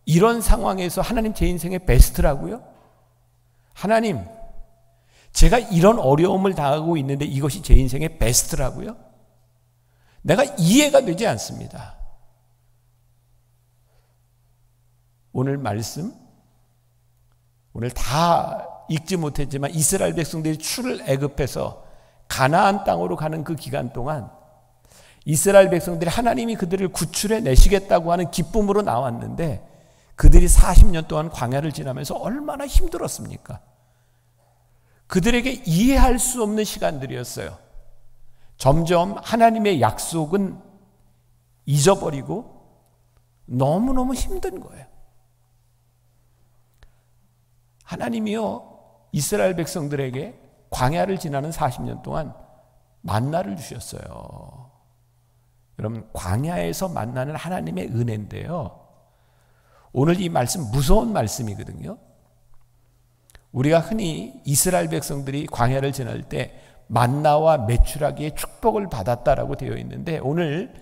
이런 상황에서 하나님 제 인생의 베스트라고요? 하나님 제가 이런 어려움을 당하고 있는데 이것이 제 인생의 베스트라고요? 내가 이해가 되지 않습니다. 오늘 말씀, 오늘 다 읽지 못했지만 이스라엘 백성들이 출애굽해서 가나안 땅으로 가는 그 기간 동안 이스라엘 백성들이 하나님이 그들을 구출해 내시겠다고 하는 기쁨으로 나왔는데 그들이 40년 동안 광야를 지나면서 얼마나 힘들었습니까? 그들에게 이해할 수 없는 시간들이었어요. 점점 하나님의 약속은 잊어버리고 너무너무 힘든 거예요. 하나님이요, 이스라엘 백성들에게 광야를 지나는 40년 동안 만나를 주셨어요. 여러분, 광야에서 만나는 하나님의 은혜인데요. 오늘 이 말씀 무서운 말씀이거든요. 우리가 흔히 이스라엘 백성들이 광야를 지날 때 만나와 메추라기의 축복을 받았다라고 되어 있는데 오늘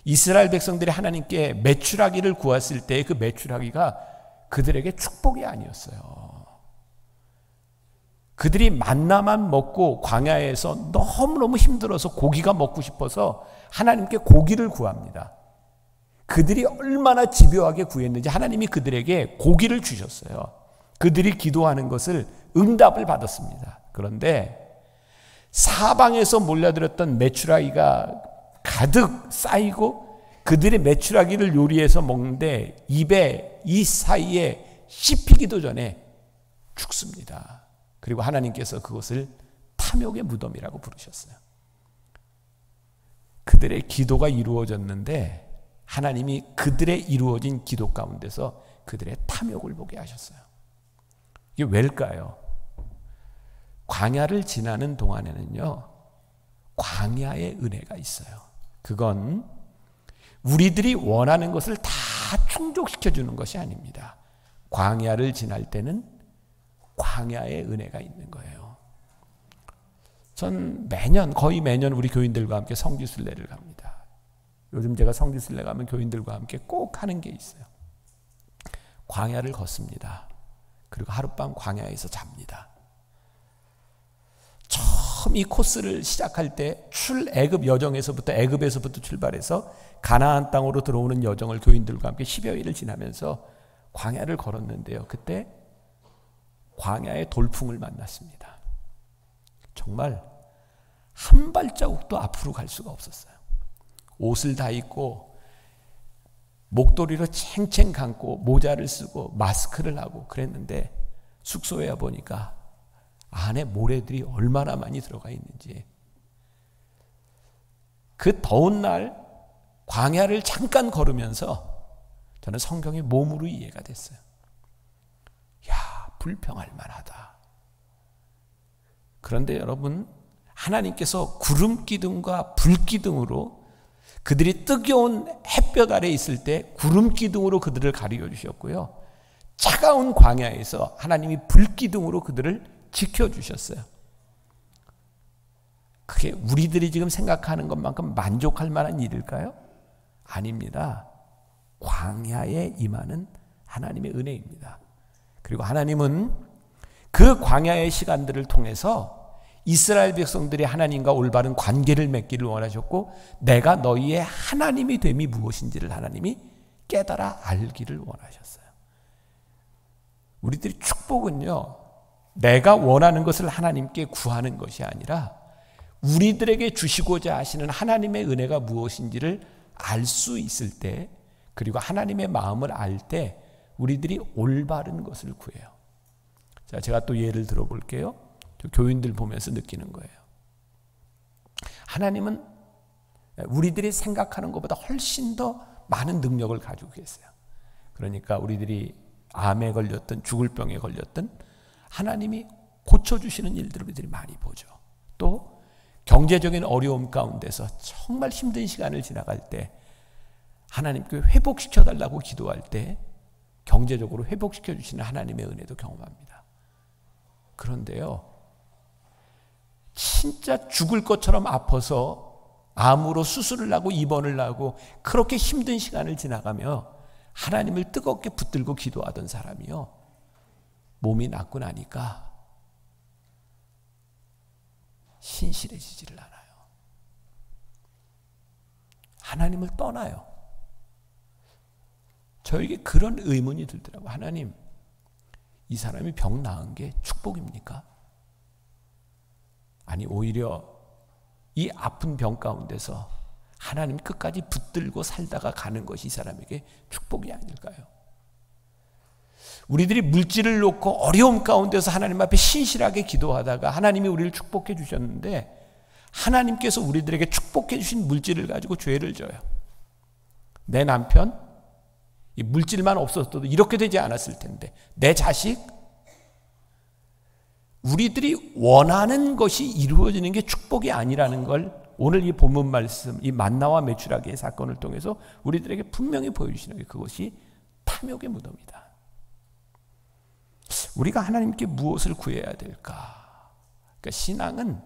이스라엘 백성들이 하나님께 메추라기를 구했을 때 그 메추라기가 그들에게 축복이 아니었어요. 그들이 만나만 먹고 광야에서 너무너무 힘들어서 고기가 먹고 싶어서 하나님께 고기를 구합니다. 그들이 얼마나 집요하게 구했는지 하나님이 그들에게 고기를 주셨어요. 그들이 기도하는 것을 응답을 받았습니다. 그런데 사방에서 몰려들었던 메추라기가 가득 쌓이고 그들의 메추라기를 요리해서 먹는데 입에 이 사이에 씹히기도 전에 죽습니다. 그리고 하나님께서 그것을 탐욕의 무덤이라고 부르셨어요. 그들의 기도가 이루어졌는데 하나님이 그들의 이루어진 기도 가운데서 그들의 탐욕을 보게 하셨어요. 이게 왜일까요? 광야를 지나는 동안에는요, 광야의 은혜가 있어요. 그건 우리들이 원하는 것을 다 충족시켜주는 것이 아닙니다. 광야를 지날 때는 광야의 은혜가 있는 거예요. 전 거의 매년 우리 교인들과 함께 성지순례를 갑니다. 요즘 제가 성지순례 가면 교인들과 함께 꼭 하는 게 있어요. 광야를 걷습니다. 그리고 하룻밤 광야에서 잡니다. 처음 이 코스를 시작할 때 출애굽 여정에서부터 애굽에서부터 출발해서 가나안 땅으로 들어오는 여정을 교인들과 함께 10여일을 지나면서 광야를 걸었는데요. 그때 광야의 돌풍을 만났습니다. 정말 한 발자국도 앞으로 갈 수가 없었어요. 옷을 다 입고 목도리로 챙챙 감고 모자를 쓰고 마스크를 하고 그랬는데 숙소에 와 보니까 안에 모래들이 얼마나 많이 들어가 있는지. 그 더운 날 광야를 잠깐 걸으면서 저는 성경이 몸으로 이해가 됐어요. 야, 불평할 만하다. 그런데 여러분, 하나님께서 구름 기둥과 불 기둥으로 그들이 뜨거운 햇볕 아래 있을 때 구름 기둥으로 그들을 가리켜 주셨고요. 차가운 광야에서 하나님이 불 기둥으로 그들을 지켜주셨어요. 그게 우리들이 지금 생각하는 것만큼 만족할 만한 일일까요? 아닙니다. 광야에 임하는 하나님의 은혜입니다. 그리고 하나님은 그 광야의 시간들을 통해서 이스라엘 백성들이 하나님과 올바른 관계를 맺기를 원하셨고 내가 너희의 하나님이 됨이 무엇인지를 하나님이 깨달아 알기를 원하셨어요. 우리들이 축복은요, 내가 원하는 것을 하나님께 구하는 것이 아니라 우리들에게 주시고자 하시는 하나님의 은혜가 무엇인지를 알 수 있을 때, 그리고 하나님의 마음을 알 때 우리들이 올바른 것을 구해요. 자, 제가 또 예를 들어볼게요. 교인들 보면서 느끼는 거예요. 하나님은 우리들이 생각하는 것보다 훨씬 더 많은 능력을 가지고 계세요. 그러니까 우리들이 암에 걸렸든 죽을 병에 걸렸든 하나님이 고쳐주시는 일들을 우리들이 많이 보죠. 또 경제적인 어려움 가운데서 정말 힘든 시간을 지나갈 때 하나님께 회복시켜달라고 기도할 때 경제적으로 회복시켜주시는 하나님의 은혜도 경험합니다. 그런데요, 진짜 죽을 것처럼 아파서 암으로 수술을 하고 입원을 하고 그렇게 힘든 시간을 지나가며 하나님을 뜨겁게 붙들고 기도하던 사람이요, 몸이 낫고 나니까 신실해지지를 않아요. 하나님을 떠나요. 저에게 그런 의문이 들더라고요. 하나님, 이 사람이 병 나은 게 축복입니까? 아니, 오히려 이 아픈 병 가운데서 하나님 끝까지 붙들고 살다가 가는 것이 이 사람에게 축복이 아닐까요? 우리들이 물질을 놓고 어려움 가운데서 하나님 앞에 신실하게 기도하다가 하나님이 우리를 축복해 주셨는데 하나님께서 우리들에게 축복해 주신 물질을 가지고 죄를 져요. 내 남편, 이 물질만 없었어도 이렇게 되지 않았을 텐데, 내 자식, 우리들이 원하는 것이 이루어지는 게 축복이 아니라는 걸 오늘 이 본문 말씀, 이 만나와 메추라기의 사건을 통해서 우리들에게 분명히 보여주시는 게 그것이 탐욕의 무덤이다. 우리가 하나님께 무엇을 구해야 될까? 그러니까 신앙은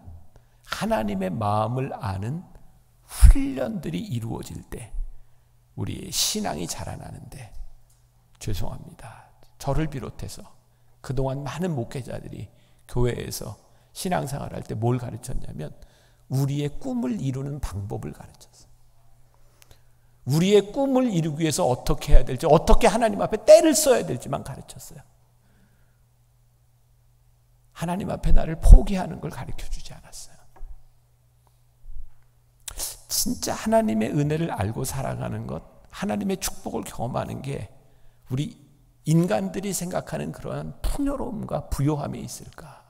하나님의 마음을 아는 훈련들이 이루어질 때, 우리의 신앙이 자라나는데 죄송합니다. 저를 비롯해서 그동안 많은 목회자들이 교회에서 신앙생활할 때 뭘 가르쳤냐면 우리의 꿈을 이루는 방법을 가르쳤어요. 우리의 꿈을 이루기 위해서 어떻게 해야 될지, 어떻게 하나님 앞에 때를 써야 될지만 가르쳤어요. 하나님 앞에 나를 포기하는 걸 가르쳐주지 않았어요. 진짜 하나님의 은혜를 알고 살아가는 것, 하나님의 축복을 경험하는 게 우리 인간들이 생각하는 그러한 풍요로움과 부요함에 있을까?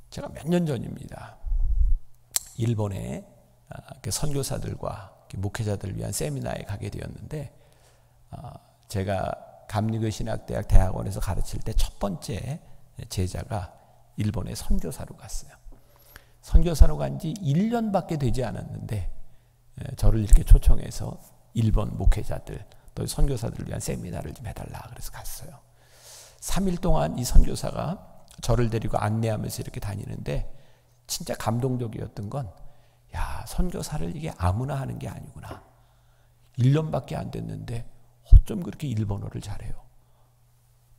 제가 몇 년 전입니다. 일본에 선교사들과 목회자들을 위한 세미나에 가게 되었는데, 제가 감리교 신학대학 대학원에서 가르칠 때 첫 번째 제자가 일본에 선교사로 갔어요. 선교사로 간 지 1년밖에 되지 않았는데 저를 이렇게 초청해서 일본 목회자들 또 선교사들을 위한 세미나를 좀 해달라 그래서 갔어요. 3일 동안 이 선교사가 저를 데리고 안내하면서 이렇게 다니는데 진짜 감동적이었던 건, 야, 선교사를 이게 아무나 하는 게 아니구나. 1년밖에 안 됐는데 어쩜 그렇게 일본어를 잘해요.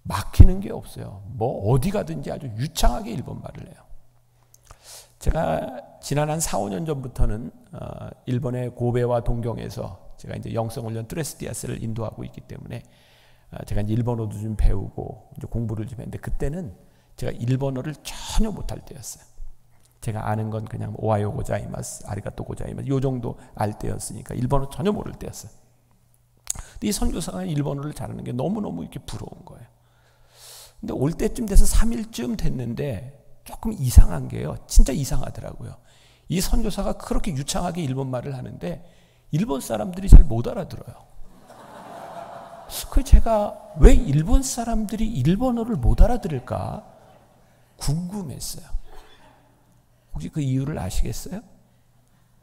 막히는 게 없어요. 뭐 어디 가든지 아주 유창하게 일본말을 해요. 제가 지난 한 4, 5년 전부터는 일본의 고베와 동경에서 제가 이제 영성훈련 트레스디아스를 인도하고 있기 때문에 제가 이제 일본어도 좀 배우고 이제 공부를 좀 했는데, 그때는 제가 일본어를 전혀 못할 때였어요. 제가 아는 건 그냥 오하요 고자이마스, 아리가또 고자이마스 요 정도 알 때였으니까 일본어 전혀 모를 때였어요. 근데 이 선교사가 일본어를 잘하는 게 너무너무 이렇게 부러운 거예요. 근데 올 때쯤 돼서 3일쯤 됐는데 조금 이상한 게요. 진짜 이상하더라고요. 이 선교사가 그렇게 유창하게 일본말을 하는데 일본 사람들이 잘 못 알아들어요. 그 제가 왜 일본 사람들이 일본어를 못 알아들을까 궁금했어요. 혹시 그 이유를 아시겠어요?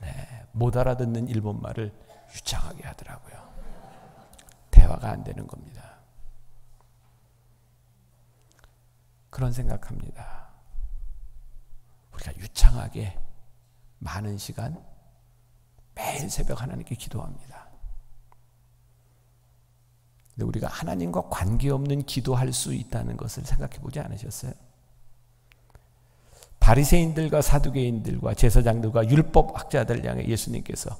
네, 못 알아듣는 일본말을 유창하게 하더라고요. 대화가 안 되는 겁니다. 그런 생각합니다. 우리가 유창하게 많은 시간 매일 새벽 하나님께 기도합니다. 근데 우리가 하나님과 관계없는 기도할 수 있다는 것을 생각해 보지 않으셨어요? 바리새인들과 사두개인들과 제사장들과 율법학자들 향해 예수님께서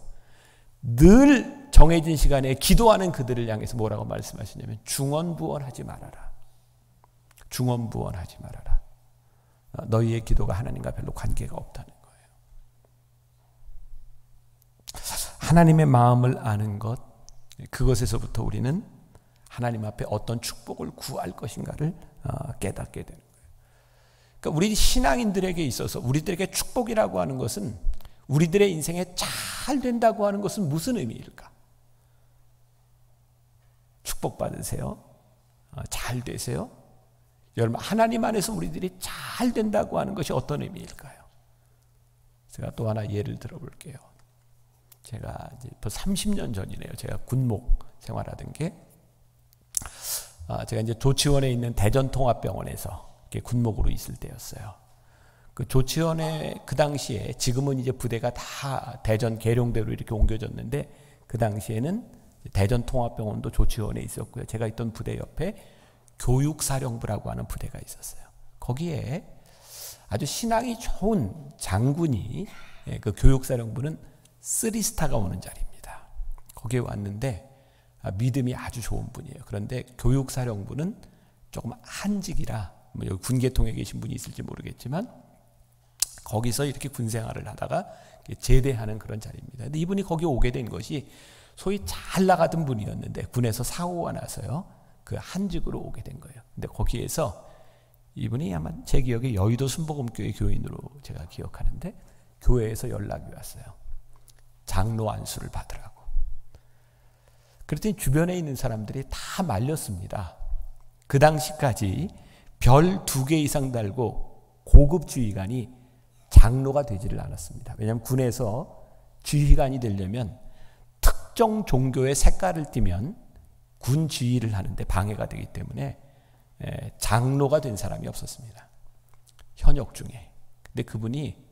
늘 정해진 시간에 기도하는 그들을 향해서 뭐라고 말씀하시냐면 중언부언하지 말아라. 중언부언하지 말아라. 너희의 기도가 하나님과 별로 관계가 없다는 거예요. 하나님의 마음을 아는 것, 그것에서부터 우리는 하나님 앞에 어떤 축복을 구할 것인가를 깨닫게 되는 거예요. 그러니까 우리 신앙인들에게 있어서 우리들에게 축복이라고 하는 것은, 우리들의 인생에 잘 된다고 하는 것은 무슨 의미일까? 축복받으세요. 잘 되세요. 여러분, 하나님 안에서 우리들이 잘 된다고 하는 것이 어떤 의미일까요? 제가 또 하나 예를 들어볼게요. 제가 이제 벌써 30년 전이네요. 제가 군목 생활하던 게, 제가 이제 조치원에 있는 대전통합병원에서 군목으로 있을 때였어요. 그 조치원에 그 당시에, 지금은 이제 부대가 다 대전 계룡대로 이렇게 옮겨졌는데, 그 당시에는 대전통합병원도 조치원에 있었고요. 제가 있던 부대 옆에 교육사령부라고 하는 부대가 있었어요. 거기에 아주 신앙이 좋은 장군이, 그 교육사령부는 3스타가 오는 자리입니다. 거기에 왔는데 믿음이 아주 좋은 분이에요. 그런데 교육사령부는 조금 한직이라, 뭐 여기 군계통에 계신 분이 있을지 모르겠지만 거기서 이렇게 군생활을 하다가 제대하는 그런 자리입니다. 근데 이분이 거기 오게 된 것이 소위 잘 나가던 분이었는데 군에서 사고가 나서요, 그 한직으로 오게 된 거예요. 근데 거기에서 이분이 아마 제 기억에 여의도 순복음교회 교인으로 제가 기억하는데, 교회에서 연락이 왔어요. 장로 안수를 받으라고. 그랬더니 주변에 있는 사람들이 다 말렸습니다. 그 당시까지 별 2개 이상 달고 고급 지휘관이 장로가 되지를 않았습니다. 왜냐하면 군에서 지휘관이 되려면 특정 종교의 색깔을 띠면 군 지휘를 하는데 방해가 되기 때문에 장로가 된 사람이 없었습니다. 현역 중에. 근데 그분이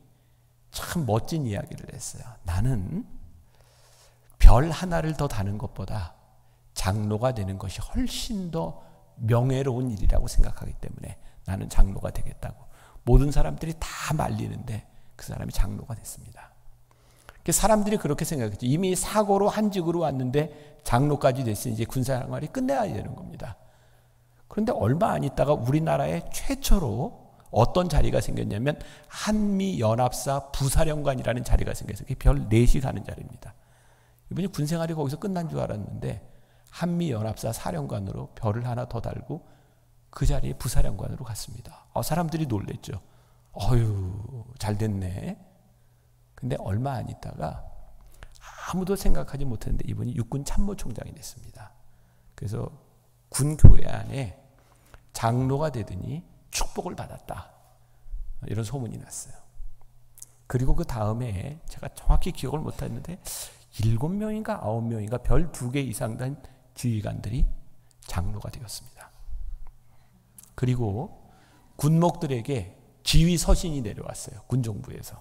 참 멋진 이야기를 했어요. 나는 별 하나를 더 다는 것보다 장로가 되는 것이 훨씬 더 명예로운 일이라고 생각하기 때문에 나는 장로가 되겠다고. 모든 사람들이 다 말리는데 그 사람이 장로가 됐습니다. 사람들이 그렇게 생각했죠. 이미 사고로 한직으로 왔는데 장로까지 됐으니 이제 군사생활이 끝내야 되는 겁니다. 그런데 얼마 안 있다가 우리나라에 최초로 어떤 자리가 생겼냐면 한미연합사 부사령관이라는 자리가 생겨서 그게 별 4시 가는 자리입니다. 이분이 군생활이 거기서 끝난 줄 알았는데 한미연합사 사령관으로 별을 하나 더 달고 그 자리에 부사령관으로 갔습니다. 사람들이 놀랬죠. 어휴, 잘 됐네. 근데 얼마 안 있다가 아무도 생각하지 못했는데 이분이 육군 참모총장이 됐습니다. 그래서 군교회 안에 장로가 되더니 축복을 받았다. 이런 소문이 났어요. 그리고 그 다음에 제가 정확히 기억을 못했는데 7명인가 9명인가 별 2개 이상 된 지휘관들이 장로가 되었습니다. 그리고 군목들에게 지휘 서신이 내려왔어요. 군정부에서.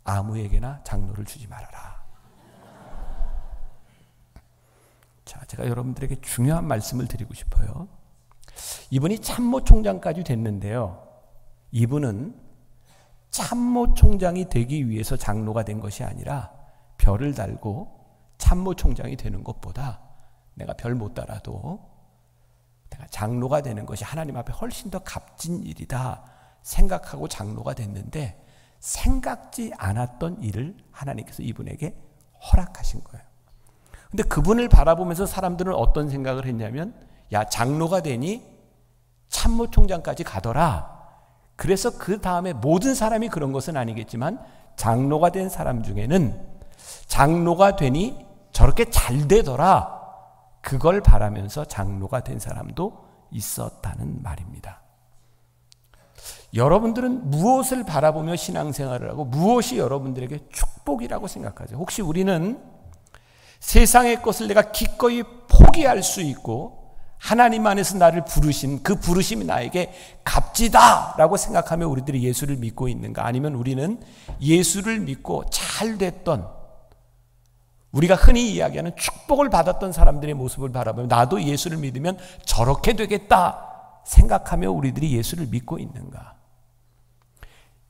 아무에게나 장로를 주지 말아라. 자, 제가 여러분들에게 중요한 말씀을 드리고 싶어요. 이분이 참모총장까지 됐는데요. 이분은 참모총장이 되기 위해서 장로가 된 것이 아니라 별을 달고 참모총장이 되는 것보다 내가 별 못 달아도 내가 장로가 되는 것이 하나님 앞에 훨씬 더 값진 일이다 생각하고 장로가 됐는데 생각지 않았던 일을 하나님께서 이분에게 허락하신 거예요. 근데 그분을 바라보면서 사람들은 어떤 생각을 했냐면 야, 장로가 되니 참모총장까지 가더라. 그래서 그 다음에 모든 사람이 그런 것은 아니겠지만 장로가 된 사람 중에는 장로가 되니 저렇게 잘 되더라. 그걸 바라면서 장로가 된 사람도 있었다는 말입니다. 여러분들은 무엇을 바라보며 신앙생활을 하고 무엇이 여러분들에게 축복이라고 생각하세요? 혹시 우리는 세상의 것을 내가 기꺼이 포기할 수 있고 하나님 안에서 나를 부르신 그 부르심이 나에게 값지다라고 생각하며 우리들이 예수를 믿고 있는가? 아니면 우리는 예수를 믿고 잘 됐던 우리가 흔히 이야기하는 축복을 받았던 사람들의 모습을 바라보며 나도 예수를 믿으면 저렇게 되겠다 생각하며 우리들이 예수를 믿고 있는가?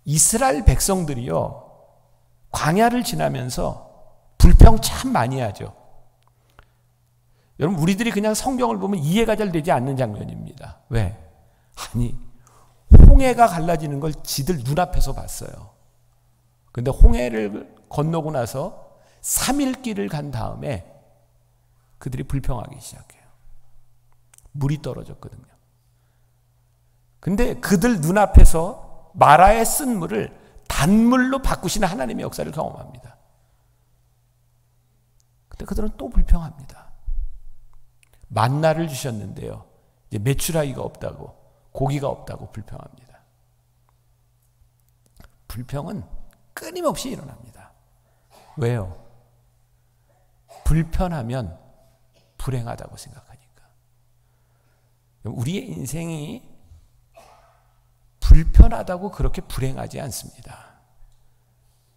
이스라엘 백성들이요, 광야를 지나면서 불평 참 많이 하죠. 여러분, 우리들이 그냥 성경을 보면 이해가 잘 되지 않는 장면입니다. 왜? 아니, 홍해가 갈라지는 걸 지들 눈앞에서 봤어요. 근데 홍해를 건너고 나서 3일 길을 간 다음에 그들이 불평하기 시작해요. 물이 떨어졌거든요. 근데 그들 눈앞에서 마라에 쓴 물을 단물로 바꾸시는 하나님의 역사를 경험합니다. 근데 그들은 또 불평합니다. 만나를 주셨는데요, 이제 메추라기가 없다고, 고기가 없다고 불평합니다. 불평은 끊임없이 일어납니다. 왜요? 불편하면 불행하다고 생각하니까. 우리의 인생이 불편하다고 그렇게 불행하지 않습니다.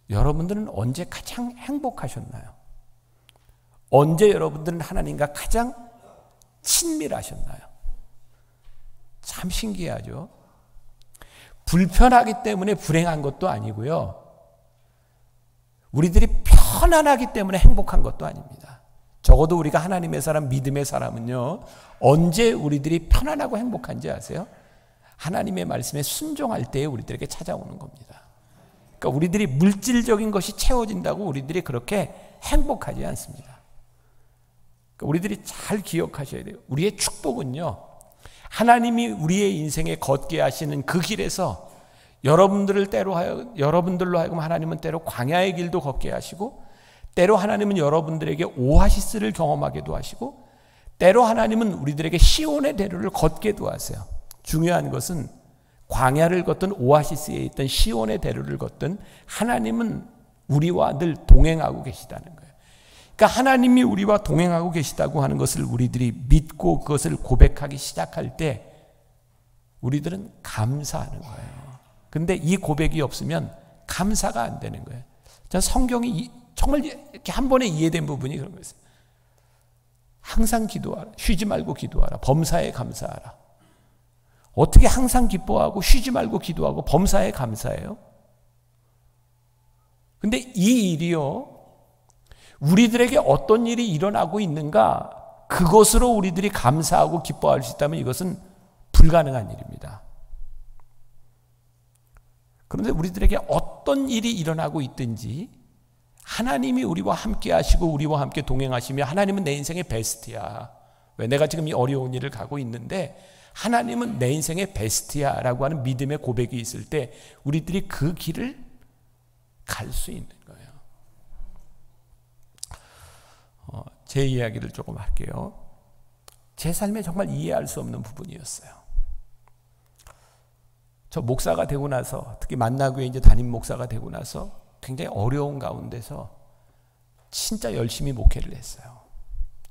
여러분들은 언제 가장 행복하셨나요? 언제 여러분들은 하나님과 가장 친밀하셨나요? 참 신기하죠? 불편하기 때문에 불행한 것도 아니고요, 우리들이 편안하기 때문에 행복한 것도 아닙니다. 적어도 우리가 하나님의 사람, 믿음의 사람은요, 언제 우리들이 편안하고 행복한지 아세요? 하나님의 말씀에 순종할 때에 우리들에게 찾아오는 겁니다. 그러니까 우리들이 물질적인 것이 채워진다고 우리들이 그렇게 행복하지 않습니다. 그러니까 우리들이 잘 기억하셔야 돼요. 우리의 축복은요, 하나님이 우리의 인생에 걷게 하시는 그 길에서 여러분들로 하여금 하나님은 때로 광야의 길도 걷게 하시고, 때로 하나님은 여러분들에게 오아시스를 경험하게도 하시고, 때로 하나님은 우리들에게 시온의 대로를 걷게도 하세요. 중요한 것은 광야를 걷든 오아시스에 있던 시온의 대로를 걷든 하나님은 우리와 늘 동행하고 계시다는 거예요. 그러니까 하나님이 우리와 동행하고 계시다고 하는 것을 우리들이 믿고 그것을 고백하기 시작할 때 우리들은 감사하는 거예요. 근데 이 고백이 없으면 감사가 안 되는 거예요. 성경이 정말 이렇게 한 번에 이해된 부분이 그런 거였어요. 항상 기도하라. 쉬지 말고 기도하라. 범사에 감사하라. 어떻게 항상 기뻐하고 쉬지 말고 기도하고 범사에 감사해요? 근데 이 일이요, 우리들에게 어떤 일이 일어나고 있는가, 그것으로 우리들이 감사하고 기뻐할 수 있다면 이것은 불가능한 일입니다. 그런데 우리들에게 어떤 일이 일어나고 있든지 하나님이 우리와 함께 하시고 우리와 함께 동행하시며 하나님은 내 인생의 베스트야. 왜 내가 지금 이 어려운 일을 가고 있는데 하나님은 내 인생의 베스트야 라고 하는 믿음의 고백이 있을 때 우리들이 그 길을 갈 수 있는 거예요. 제 이야기를 조금 할게요. 제 삶에 정말 이해할 수 없는 부분이었어요. 저 목사가 되고 나서, 특히 만나교회 이제 담임 목사가 되고 나서 굉장히 어려운 가운데서 진짜 열심히 목회를 했어요.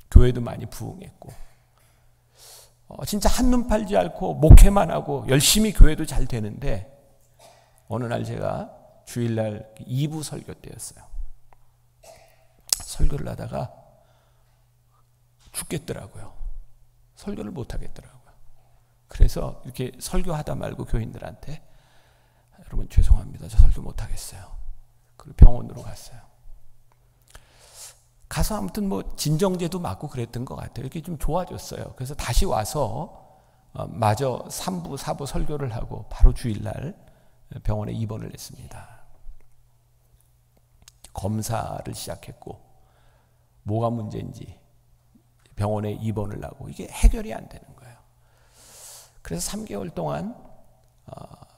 교회도 많이 부흥했고, 진짜 한눈 팔지 않고 목회만 하고 열심히 교회도 잘 되는데, 어느 날 제가 주일날 2부 설교 때였어요. 설교를 하다가 죽겠더라고요. 설교를 못 하겠더라고요. 그래서 이렇게 설교하다 말고 교인들한테, 여러분 죄송합니다. 저 설교 못 하겠어요. 그리고 병원으로 갔어요. 가서 아무튼 뭐 진정제도 맞고 그랬던 것 같아요. 이렇게 좀 좋아졌어요. 그래서 다시 와서 마저 3부, 4부 설교를 하고 바로 주일날 병원에 입원을 했습니다. 검사를 시작했고 뭐가 문제인지 병원에 입원을 하고 이게 해결이 안 되는 거예요. 그래서 3개월 동안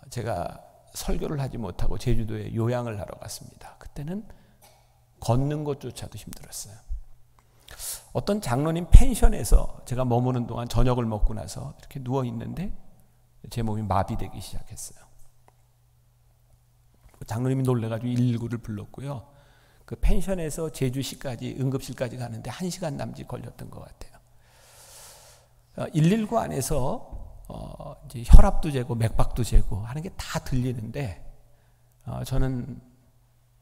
제가 설교를 하지 못하고 제주도에 요양을 하러 갔습니다. 그때는 걷는 것조차도 힘들었어요. 어떤 장로님 펜션에서 제가 머무는 동안 저녁을 먹고 나서 이렇게 누워 있는데 제 몸이 마비되기 시작했어요. 장로님이 놀래가지고 119를 불렀고요. 그 펜션에서 제주시까지 응급실까지 가는데 1시간 남짓 걸렸던 것 같아요. 119 안에서 이제 혈압도 재고 맥박도 재고 하는 게 다 들리는데 저는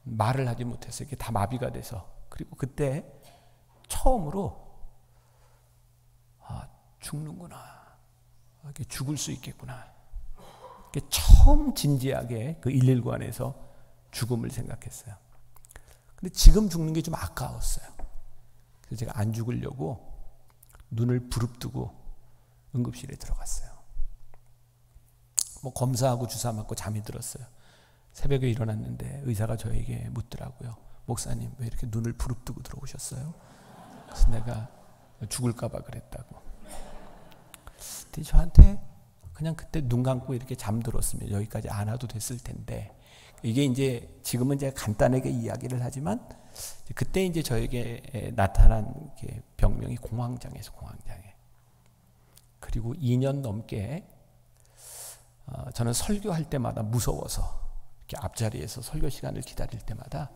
말을 하지 못했어요. 이게 다 마비가 돼서. 그리고 그때 처음으로 죽는구나. 이렇게 죽을 수 있겠구나. 이렇게 처음 진지하게 그 119 안에서 죽음을 생각했어요. 근데 지금 죽는 게 좀 아까웠어요. 그래서 제가 안 죽으려고 눈을 부릅뜨고 응급실에 들어갔어요. 뭐 검사하고 주사 맞고 잠이 들었어요. 새벽에 일어났는데 의사가 저에게 묻더라고요. 목사님 왜 이렇게 눈을 부릅뜨고 들어오셨어요? 그래서 내가 죽을까 봐 그랬다고. 근데 저한테 그냥 그때 눈 감고 이렇게 잠들었으면 여기까지 안 와도 됐을 텐데, 이게 이제 지금은 제가 간단하게 이야기를 하지만 그때 이제 저에게 나타난 병명이 공황장애에서 공황장애. 그리고 2년 넘게 저는 설교할 때마다 무서워서 이렇게 앞자리에서 설교 시간을 기다릴 때마다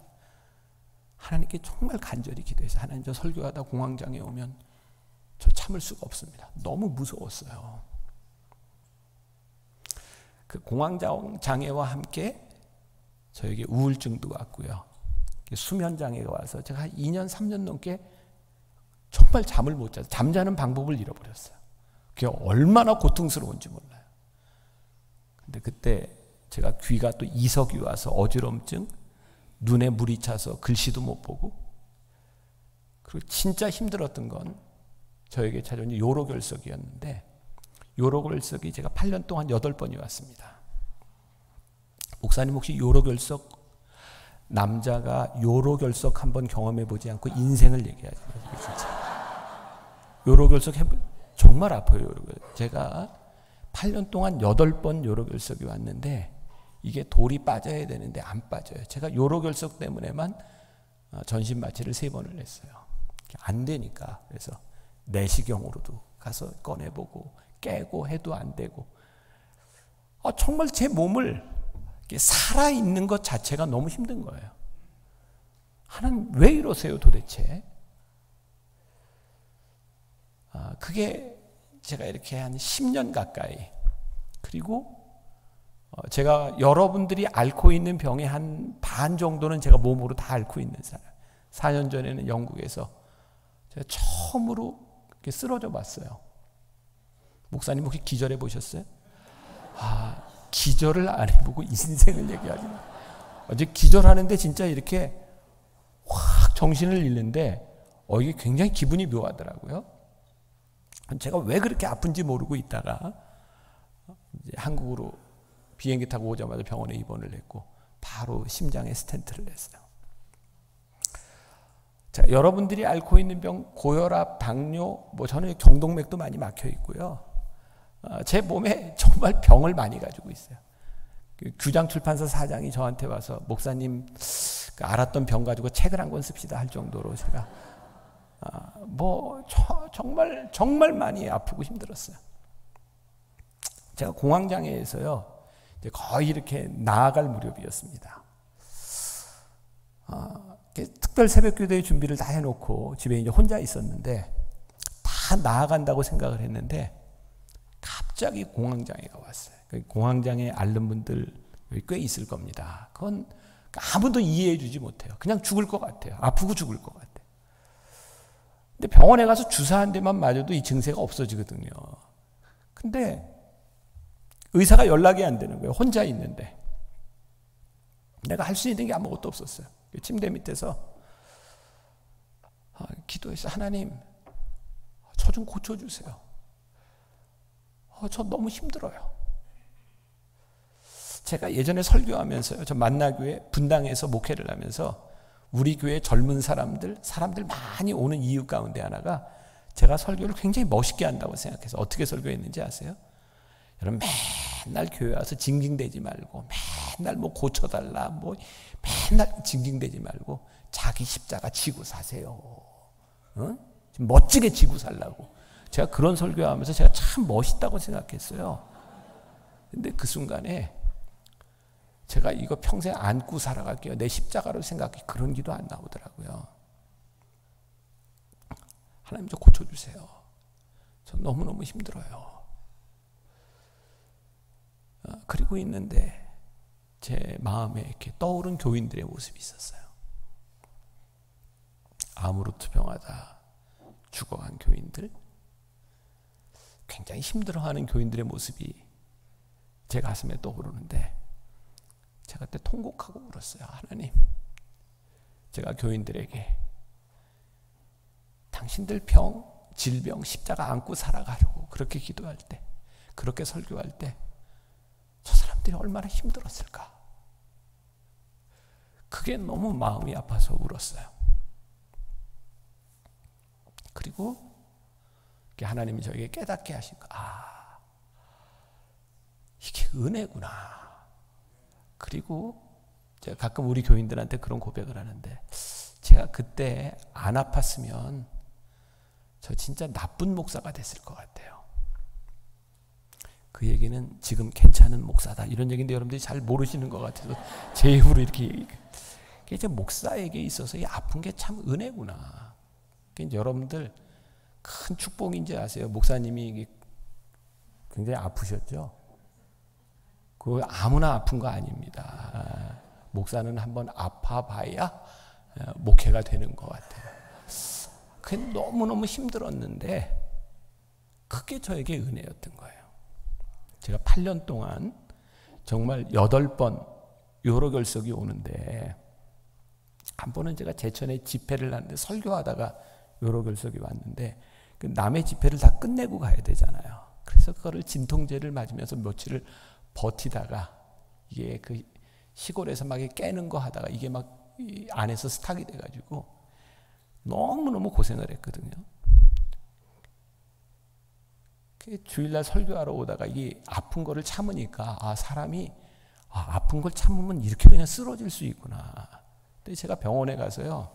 하나님께 정말 간절히 기도해서, 하나님 저 설교하다 공황장애 오면 저 참을 수가 없습니다. 너무 무서웠어요. 그 공황장애와 함께 저에게 우울증도 왔고요. 수면장애가 와서 제가 한 2년, 3년 넘게 정말 잠을 못 자서 잠자는 방법을 잃어버렸어요. 그게 얼마나 고통스러운지 몰라요. 근데 그때 제가 귀가 또 이석이 와서 어지럼증, 눈에 물이 차서 글씨도 못 보고, 그리고 진짜 힘들었던 건 저에게 찾아온 요로결석이었는데, 요로결석이 제가 8년 동안 8번이 왔습니다. 목사님 혹시 요로결석, 남자가 요로결석 한번 경험해 보지 않고 인생을 얘기하지 마세요. 진짜 요로결석 정말 아파요. 요로결석. 제가 8년 동안 8번 요로결석이 왔는데 이게 돌이 빠져야 되는데 안 빠져요. 제가 요로결석 때문에만 전신마취를 3번을 했어요. 안 되니까. 그래서 내시경으로도 가서 꺼내보고 깨고 해도 안 되고, 정말 제 몸을 살아있는 것 자체가 너무 힘든 거예요. 하나님 왜 이러세요 도대체? 그게 제가 이렇게 한 10년 가까이, 그리고 제가 여러분들이 앓고 있는 병의 한 반 정도는 제가 몸으로 다 앓고 있는 사람. 4년 전에는 영국에서 제가 처음으로 이렇게 쓰러져 봤어요. 목사님 혹시 기절해 보셨어요? 기절을 안 해보고 인생을 얘기하지 마. 어제 기절하는데 진짜 이렇게 확 정신을 잃는데 이게 굉장히 기분이 묘하더라고요. 제가 왜 그렇게 아픈지 모르고 있다가 이제 한국으로 비행기 타고 오자마자 병원에 입원을 했고 바로 심장에 스텐트를 냈어요. 자, 여러분들이 앓고 있는 병, 고혈압, 당뇨, 저는 경동맥도 많이 막혀 있고요. 제 몸에 정말 병을 많이 가지고 있어요. 규장 출판사 사장이 저한테 와서 목사님 알았던 병 가지고 책을 한 권 씁시다 할 정도로 제가 정말 많이 아프고 힘들었어요. 제가 공황장애에서요 이제 거의 이렇게 나아갈 무렵이었습니다. 특별 새벽기도의 준비를 다 해놓고 집에 이제 혼자 있었는데 다 나아간다고 생각을 했는데 갑자기 공황장애가 왔어요. 공황장애 앓는 분들 꽤 있을 겁니다. 그건 아무도 이해해 주지 못해요. 그냥 죽을 것 같아요. 아프고 죽을 것 같아요. 근데 병원에 가서 주사 한 대만 맞아도 이 증세가 없어지거든요. 근데 의사가 연락이 안 되는 거예요. 혼자 있는데. 내가 할 수 있는 게 아무것도 없었어요. 침대 밑에서 기도해서 하나님 저 좀 고쳐주세요. 저 너무 힘들어요. 제가 예전에 설교하면서요. 저 만나교회 분당에서 목회를 하면서 우리 교회 젊은 사람들 많이 오는 이유 가운데 하나가 제가 설교를 굉장히 멋있게 한다고 생각해서 어떻게 설교했는지 아세요? 여러분 맨날 교회 와서 징징대지 말고 맨날 고쳐달라 맨날 징징대지 말고 자기 십자가 지고 사세요. 멋지게 지고 살라고. 제가 그런 설교하면서 제가 참 멋있다고 생각했어요. 근데 그 순간에 제가 이거 평생 안고 살아갈게요. 내 십자가로 생각해. 그런 기도 안 나오더라고요. 하나님 좀 고쳐주세요. 전 너무너무 힘들어요. 그리고 있는데 제 마음에 이렇게 떠오른 교인들의 모습이 있었어요. 암으로 투병하다 죽어간 교인들, 굉장히 힘들어하는 교인들의 모습이 제 가슴에 떠오르는데 제가 그때 통곡하고 울었어요. 하나님, 제가 교인들에게 당신들 병, 질병, 십자가 안고 살아가려고 그렇게 기도할 때, 그렇게 설교할 때 저 사람들이 얼마나 힘들었을까. 그게 너무 마음이 아파서 울었어요. 그리고 하나님이 저에게 깨닫게 하신 거. 이게 은혜구나. 그리고 제가 가끔 우리 교인들한테 그런 고백을 하는데, 제가 그때 안 아팠으면 저 진짜 나쁜 목사가 됐을 것 같아요. 그 얘기는 지금 괜찮은 목사다 이런 얘기인데 여러분들이 잘 모르시는 것 같아서 제 입으로 이렇게 얘기해요. 이제 목사에게 있어서 이 아픈 게 참 은혜구나. 여러분들 큰 축복인지 아세요? 목사님이 굉장히 아프셨죠? 그거 아무나 아픈 거 아닙니다. 목사는 한번 아파봐야 목회가 되는 것 같아요. 그게 너무너무 힘들었는데 그게 저에게 은혜였던 거예요. 제가 8년 동안 정말 8번 요로결석이 오는데, 한 번은 제가 제천에 집회를 하는데 설교하다가 요로결석이 왔는데 그 남의 집회를 다 끝내고 가야 되잖아요. 그래서 그거를 진통제를 맞으면서 며칠을 버티다가 이게 그 시골에서 막 깨는 거 하다가 이게 막 이 안에서 스탁이 돼가지고 너무너무 고생을 했거든요. 주일날 설교하러 오다가 이게 아픈 거를 참으니까 사람이 아픈 걸 참으면 이렇게 그냥 쓰러질 수 있구나. 근데 제가 병원에 가서요,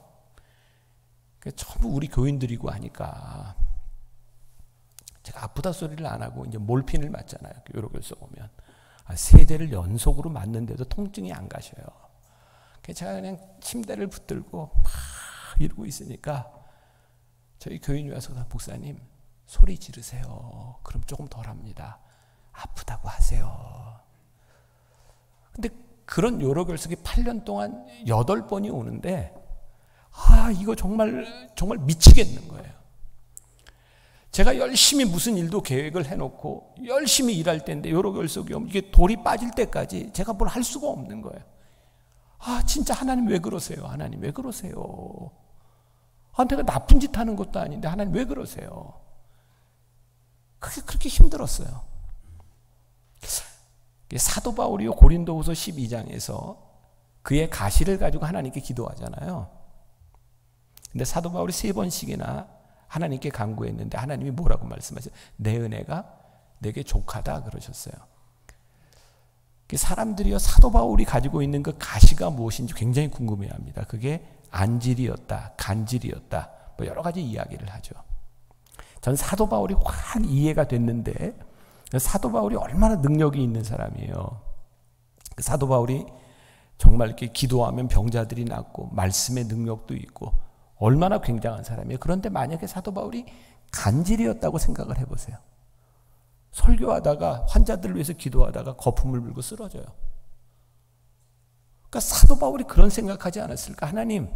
전부 우리 교인들이고 하니까 제가 아프다 소리를 안 하고 이제 몰핀을 맞잖아요. 요로결석 오면 3대를 연속으로 맞는데도 통증이 안 가셔요. 제가 그냥 침대를 붙들고 막 이러고 있으니까 저희 교인이 와서 목사님 소리 지르세요. 그럼 조금 덜합니다. 아프다고 하세요. 그런 요로 결석이 8년 동안 8번이 오는데 이거 정말 미치겠는 거예요. 제가 열심히 무슨 일도 계획을 해놓고 열심히 일할 때인데 요로 결석이 오면 이게 돌이 빠질 때까지 제가 뭘 할 수가 없는 거예요. 진짜 하나님 왜 그러세요? 하나님 왜 그러세요? 내가 나쁜 짓 하는 것도 아닌데 하나님 왜 그러세요? 그렇게 힘들었어요. 사도 바울이 고린도후서 12장에서 그의 가시를 가지고 하나님께 기도하잖아요. 근데 사도 바울이 3번씩이나 하나님께 간구했는데 하나님이 뭐라고 말씀하셨어요? 내 은혜가 내게 족하다 그러셨어요. 사람들이요, 사도 바울이 가지고 있는 그 가시가 무엇인지 굉장히 궁금해합니다. 그게 안질이었다, 간질이었다, 뭐 여러 가지 이야기를 하죠. 전 사도 바울이 확 이해가 됐는데 사도 바울이 얼마나 능력이 있는 사람이에요. 사도 바울이 정말 이렇게 기도하면 병자들이 낫고 말씀의 능력도 있고 얼마나 굉장한 사람이에요. 그런데 만약에 사도 바울이 간질이었다고 생각을 해보세요. 설교하다가 환자들을 위해서 기도하다가 거품을 불고 쓰러져요. 그러니까 사도 바울이 그런 생각하지 않았을까? 하나님,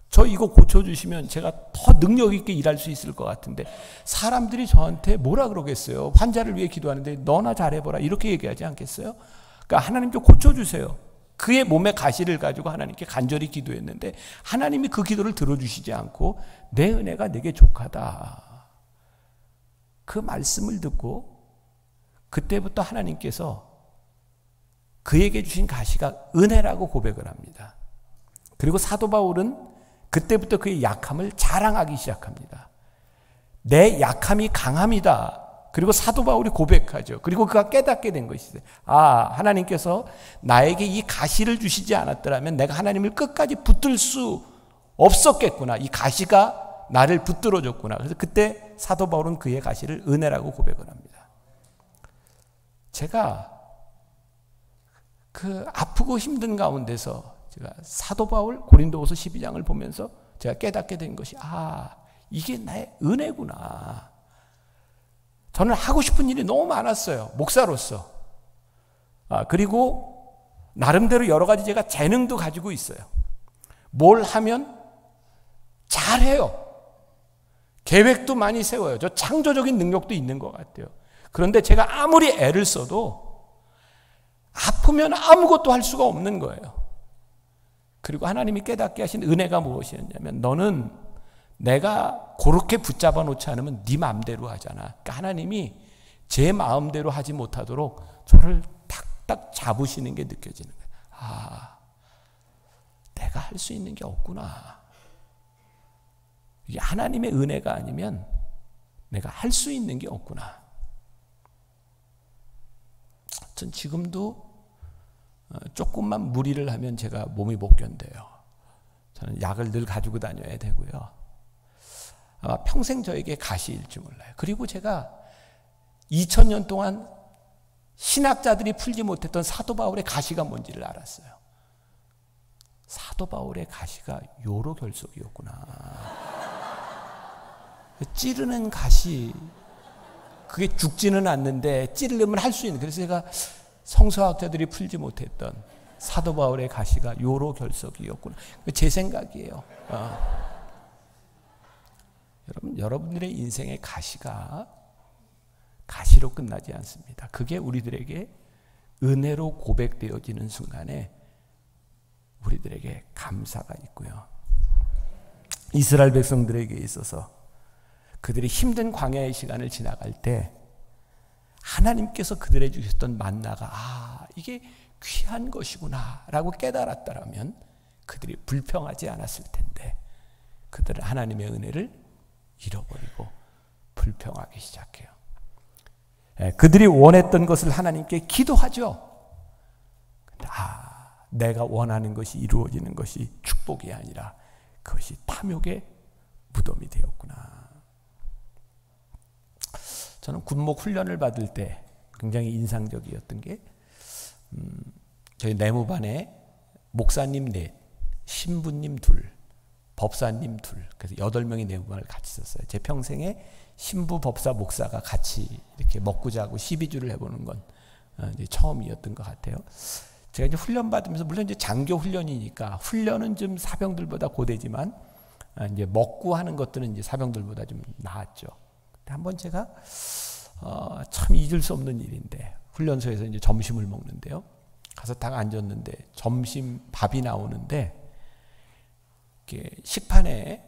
저 이거 고쳐주시면 제가 더 능력 있게 일할 수 있을 것 같은데 사람들이 저한테 뭐라 그러겠어요? 환자를 위해 기도하는데 너나 잘해보라 이렇게 얘기하지 않겠어요? 그러니까 하나님 좀 고쳐주세요. 그의 몸의 가시를 가지고 하나님께 간절히 기도했는데 하나님이 그 기도를 들어주시지 않고 내 은혜가 내게 족하다. 그 말씀을 듣고 그때부터 하나님께서 그에게 주신 가시가 은혜라고 고백을 합니다. 그리고 사도 바울은 그때부터 그의 약함을 자랑하기 시작합니다. 내 약함이 강함이다. 그리고 사도 바울이 고백하죠. 그리고 그가 깨닫게 된 것이죠. 하나님께서 나에게 이 가시를 주시지 않았더라면 내가 하나님을 끝까지 붙들 수 없었겠구나. 이 가시가 나를 붙들어줬구나. 그래서 그때 사도 바울은 그의 가시를 은혜라고 고백을 합니다. 제가 그 아프고 힘든 가운데서 제가 사도 바울 고린도후서 12장을 보면서 제가 깨닫게 된 것이 이게 나의 은혜구나. 저는 하고 싶은 일이 너무 많았어요. 목사로서. 그리고 나름대로 여러 가지 제가 재능도 가지고 있어요. 뭘 하면 잘해요. 계획도 많이 세워요. 저 창조적인 능력도 있는 것 같아요. 그런데 제가 아무리 애를 써도 아프면 아무것도 할 수가 없는 거예요. 그리고 하나님이 깨닫게 하신 은혜가 무엇이었냐면 너는 내가 그렇게 붙잡아 놓지 않으면 네 마음대로 하잖아. 그러니까 하나님이 제 마음대로 하지 못하도록 저를 탁탁 잡으시는 게 느껴지는 거예요. 내가 할 수 있는 게 없구나. 이게 하나님의 은혜가 아니면 내가 할 수 있는 게 없구나. 전 지금도 조금만 무리를 하면 제가 몸이 못 견뎌요. 저는 약을 늘 가지고 다녀야 되고요. 아마 평생 저에게 가시일 줄 몰라요. 그리고 제가 2000년 동안 신학자들이 풀지 못했던 사도 바울의 가시가 뭔지를 알았어요. 사도 바울의 가시가 요로 결석이었구나. 찌르는 가시, 그게 죽지는 않는데 찌르려면 할 수 있는. 그래서 제가 성서학자들이 풀지 못했던 사도 바울의 가시가 요로 결석이었구나. 제 생각이에요. 여러분들의 인생의 가시가 가시로 끝나지 않습니다. 그게 우리들에게 은혜로 고백되어지는 순간에 우리들에게 감사가 있고요. 이스라엘 백성들에게 있어서 그들이 힘든 광야의 시간을 지나갈 때 하나님께서 그들에게 주셨던 만나가 이게 귀한 것이구나 라고 깨달았다면 그들이 불평하지 않았을 텐데 그들은 하나님의 은혜를 잃어버리고 불평하기 시작해요. 그들이 원했던 것을 하나님께 기도하죠. 내가 원하는 것이 이루어지는 것이 축복이 아니라 그것이 탐욕의 무덤이 되었구나. 저는 군목 훈련을 받을 때 굉장히 인상적이었던 게 저희 내무반에 목사님 넷, 신부님 둘, 법사님 둘, 그래서 8명이 내무반을 같이 썼어요. 제 평생에 신부, 법사, 목사가 같이 이렇게 먹고 자고 12주를 해보는 건 처음이었던 것 같아요. 제가 이제 훈련 받으면서 물론 이제 장교 훈련이니까 훈련은 좀 사병들보다 고되지만 이제 먹고 하는 것들은 이제 사병들보다 좀 나았죠. 근데 한번 제가 참 잊을 수 없는 일인데 훈련소에서 이제 점심을 먹는데요. 가서 딱 앉았는데 점심 밥이 나오는데 이렇게 식판에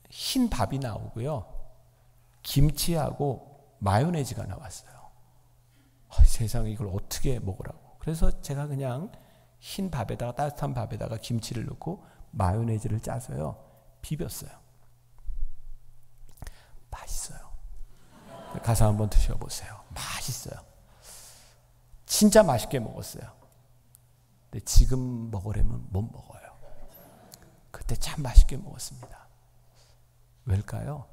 흰 밥이 나오고요. 김치하고 마요네즈가 나왔어요. 세상에 이걸 어떻게 먹으라고. 그래서 제가 그냥 흰 밥에다가 따뜻한 밥에다가 김치를 넣고 마요네즈를 짜서요. 비볐어요. 맛있어요. 가서 한번 드셔보세요. 맛있어요. 진짜 맛있게 먹었어요. 근데 지금 먹으려면 못 먹어요. 그때 참 맛있게 먹었습니다. 왜일까요?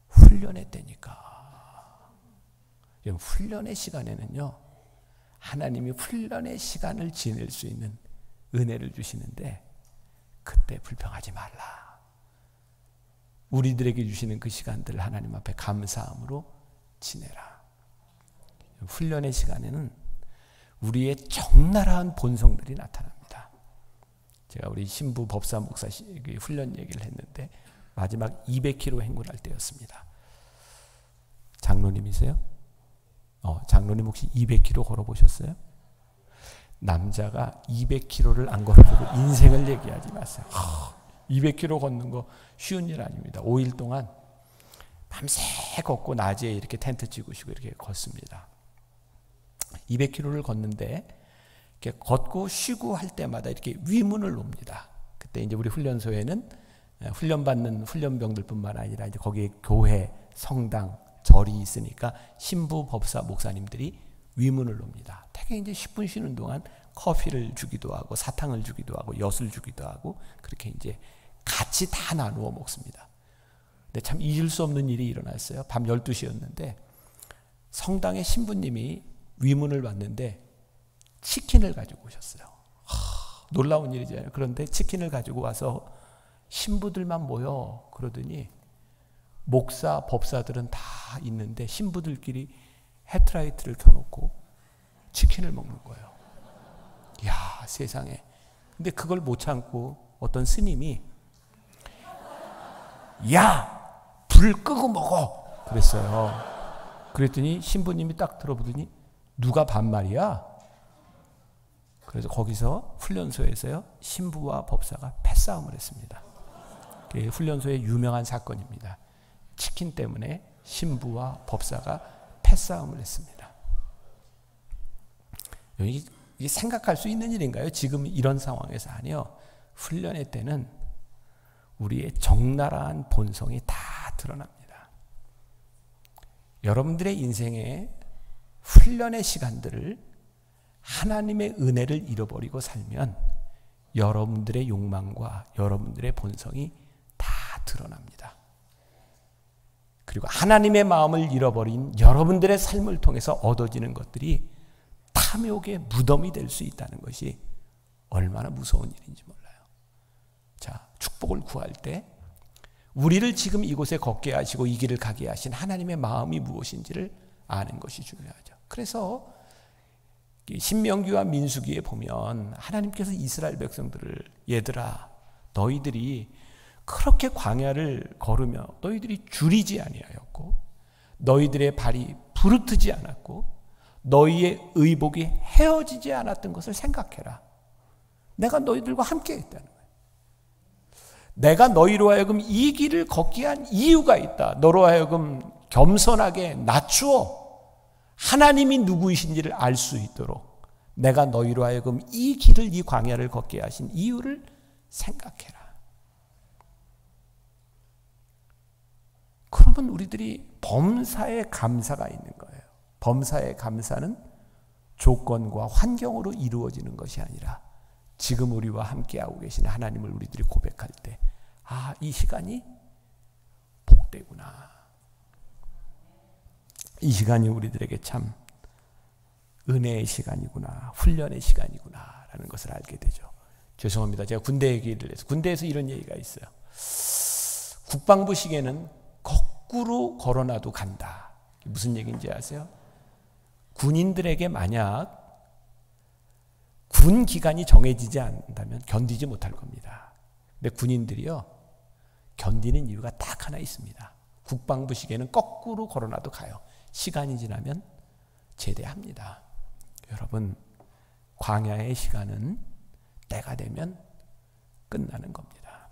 훈련의 때니까. 훈련의 시간에는요, 하나님이 훈련의 시간을 지낼 수 있는 은혜를 주시는데 그때 불평하지 말라. 우리들에게 주시는 그 시간들을 하나님 앞에 감사함으로 지내라. 훈련의 시간에는 우리의 적나라한 본성들이 나타납니다. 제가 우리 신부 법사 목사 훈련 얘기를 했는데 마지막 200km 행군할 때였습니다. 장로님이세요? 장로님 혹시 200km 걸어보셨어요? 남자가 200km를 안 걸어보고 인생을 얘기하지 마세요. 200km 걷는 거 쉬운 일 아닙니다. 5일 동안 밤새 걷고 낮에 이렇게 텐트 치고시고 이렇게 걷습니다. 200km를 걷는데 이렇게 걷고 쉬고 할 때마다 이렇게 위문을 놉니다. 그때 이제 우리 훈련소에는 훈련받는 훈련병들뿐만 아니라 이제 거기에 교회, 성당, 절이 있으니까 신부, 법사, 목사님들이 위문을 놉니다. 되게 이제 10분 쉬는 동안 커피를 주기도 하고 사탕을 주기도 하고 엿을 주기도 하고 그렇게 이제 같이 다 나누어 먹습니다. 근데 참 잊을 수 없는 일이 일어났어요. 밤 12시였는데 성당의 신부님이 위문을 왔는데 치킨을 가지고 오셨어요. 놀라운 일이잖아요. 그런데 치킨을 가지고 와서 신부들만 모여 그러더니 목사, 법사들은 다 있는데 신부들끼리 헤드라이트를 켜놓고 치킨을 먹는 거예요. 이야, 세상에. 근데 그걸 못 참고 어떤 스님이 야, 불 끄고 먹어 그랬어요. 그랬더니 신부님이 딱 들어보더니 누가 반말이야? 그래서 거기서 훈련소에서요 신부와 법사가 패싸움을 했습니다. 그게 훈련소의 유명한 사건입니다. 치킨 때문에 신부와 법사가 패싸움을 했습니다. 이게 생각할 수 있는 일인가요? 지금 이런 상황에서 아니요. 훈련의 때는 우리의 적나라한 본성이 다 드러납니다. 여러분들의 인생에 훈련의 시간들을 하나님의 은혜를 잃어버리고 살면 여러분들의 욕망과 여러분들의 본성이 다 드러납니다. 그리고 하나님의 마음을 잃어버린 여러분들의 삶을 통해서 얻어지는 것들이 탐욕의 무덤이 될 수 있다는 것이 얼마나 무서운 일인지 몰라요. 자, 축복을 구할 때 우리를 지금 이곳에 걷게 하시고 이 길을 가게 하신 하나님의 마음이 무엇인지를 아는 것이 중요하죠. 그래서 신명기와 민수기에 보면 하나님께서 이스라엘 백성들을 얘들아 너희들이 그렇게 광야를 걸으며 너희들이 줄이지 아니하였고 너희들의 발이 부르트지 않았고 너희의 의복이 헤어지지 않았던 것을 생각해라. 내가 너희들과 함께 했다는 거예요. 내가 너희로 하여금 이 길을 걷게 한 이유가 있다. 너로 하여금 겸손하게 낮추어 하나님이 누구이신지를 알 수 있도록 내가 너희로 하여금 이 길을 이 광야를 걷게 하신 이유를 생각해라. 그러면 우리들이 범사에 감사가 있는 거예요. 범사의 감사는 조건과 환경으로 이루어지는 것이 아니라 지금 우리와 함께하고 계신 하나님을 우리들이 고백할 때 아, 이 시간이 복되구나. 이 시간이 우리들에게 참 은혜의 시간이구나. 훈련의 시간이구나 라는 것을 알게 되죠. 죄송합니다. 제가 군대 얘기를 해서 군대에서 이런 얘기가 있어요. 국방부 시계는 거꾸로 걸어놔도 간다. 무슨 얘기인지 아세요? 군인들에게 만약 군 기간이 정해지지 않는다면 견디지 못할 겁니다. 근데 군인들이요, 견디는 이유가 딱 하나 있습니다. 국방부 시계는 거꾸로 걸어놔도 가요. 시간이 지나면 제대합니다. 여러분, 광야의 시간은 때가 되면 끝나는 겁니다.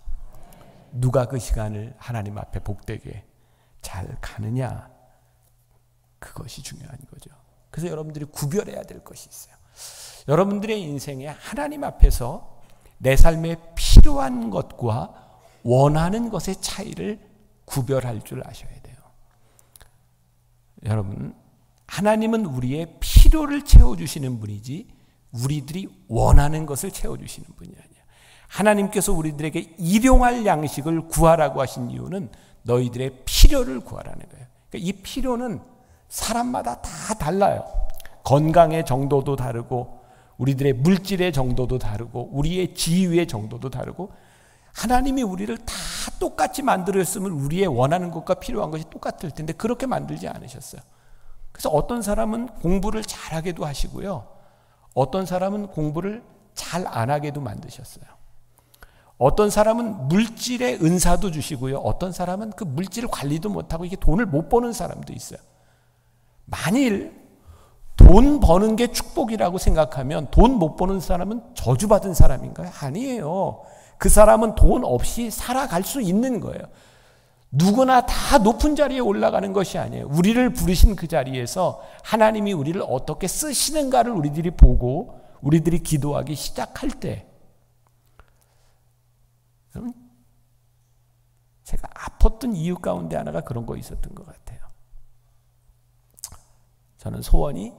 누가 그 시간을 하나님 앞에 복되게 잘 가느냐, 그것이 중요한 거죠. 그래서 여러분들이 구별해야 될 것이 있어요. 여러분들의 인생에 하나님 앞에서 내 삶에 필요한 것과 원하는 것의 차이를 구별할 줄 아셔야 돼요. 여러분, 하나님은 우리의 필요를 채워주시는 분이지 우리들이 원하는 것을 채워주시는 분이 아니야. 하나님께서 우리들에게 일용할 양식을 구하라고 하신 이유는 너희들의 필요를 구하라는 거예요. 그러니까 이 필요는 사람마다 다 달라요. 건강의 정도도 다르고, 우리들의 물질의 정도도 다르고, 우리의 지위의 정도도 다르고, 하나님이 우리를 다 똑같이 만들었으면 우리의 원하는 것과 필요한 것이 똑같을 텐데 그렇게 만들지 않으셨어요. 그래서 어떤 사람은 공부를 잘하게도 하시고요, 어떤 사람은 공부를 잘 안 하게도 만드셨어요. 어떤 사람은 물질의 은사도 주시고요, 어떤 사람은 그 물질 관리도 못하고 이게 돈을 못 버는 사람도 있어요. 만일 돈 버는 게 축복이라고 생각하면 돈 못 버는 사람은 저주받은 사람인가요? 아니에요. 그 사람은 돈 없이 살아갈 수 있는 거예요. 누구나 다 높은 자리에 올라가는 것이 아니에요. 우리를 부르신 그 자리에서 하나님이 우리를 어떻게 쓰시는가를 우리들이 보고 우리들이 기도하기 시작할 때, 제가 아팠던 이유 가운데 하나가 그런 거 있었던 것 같아요. 저는 소원이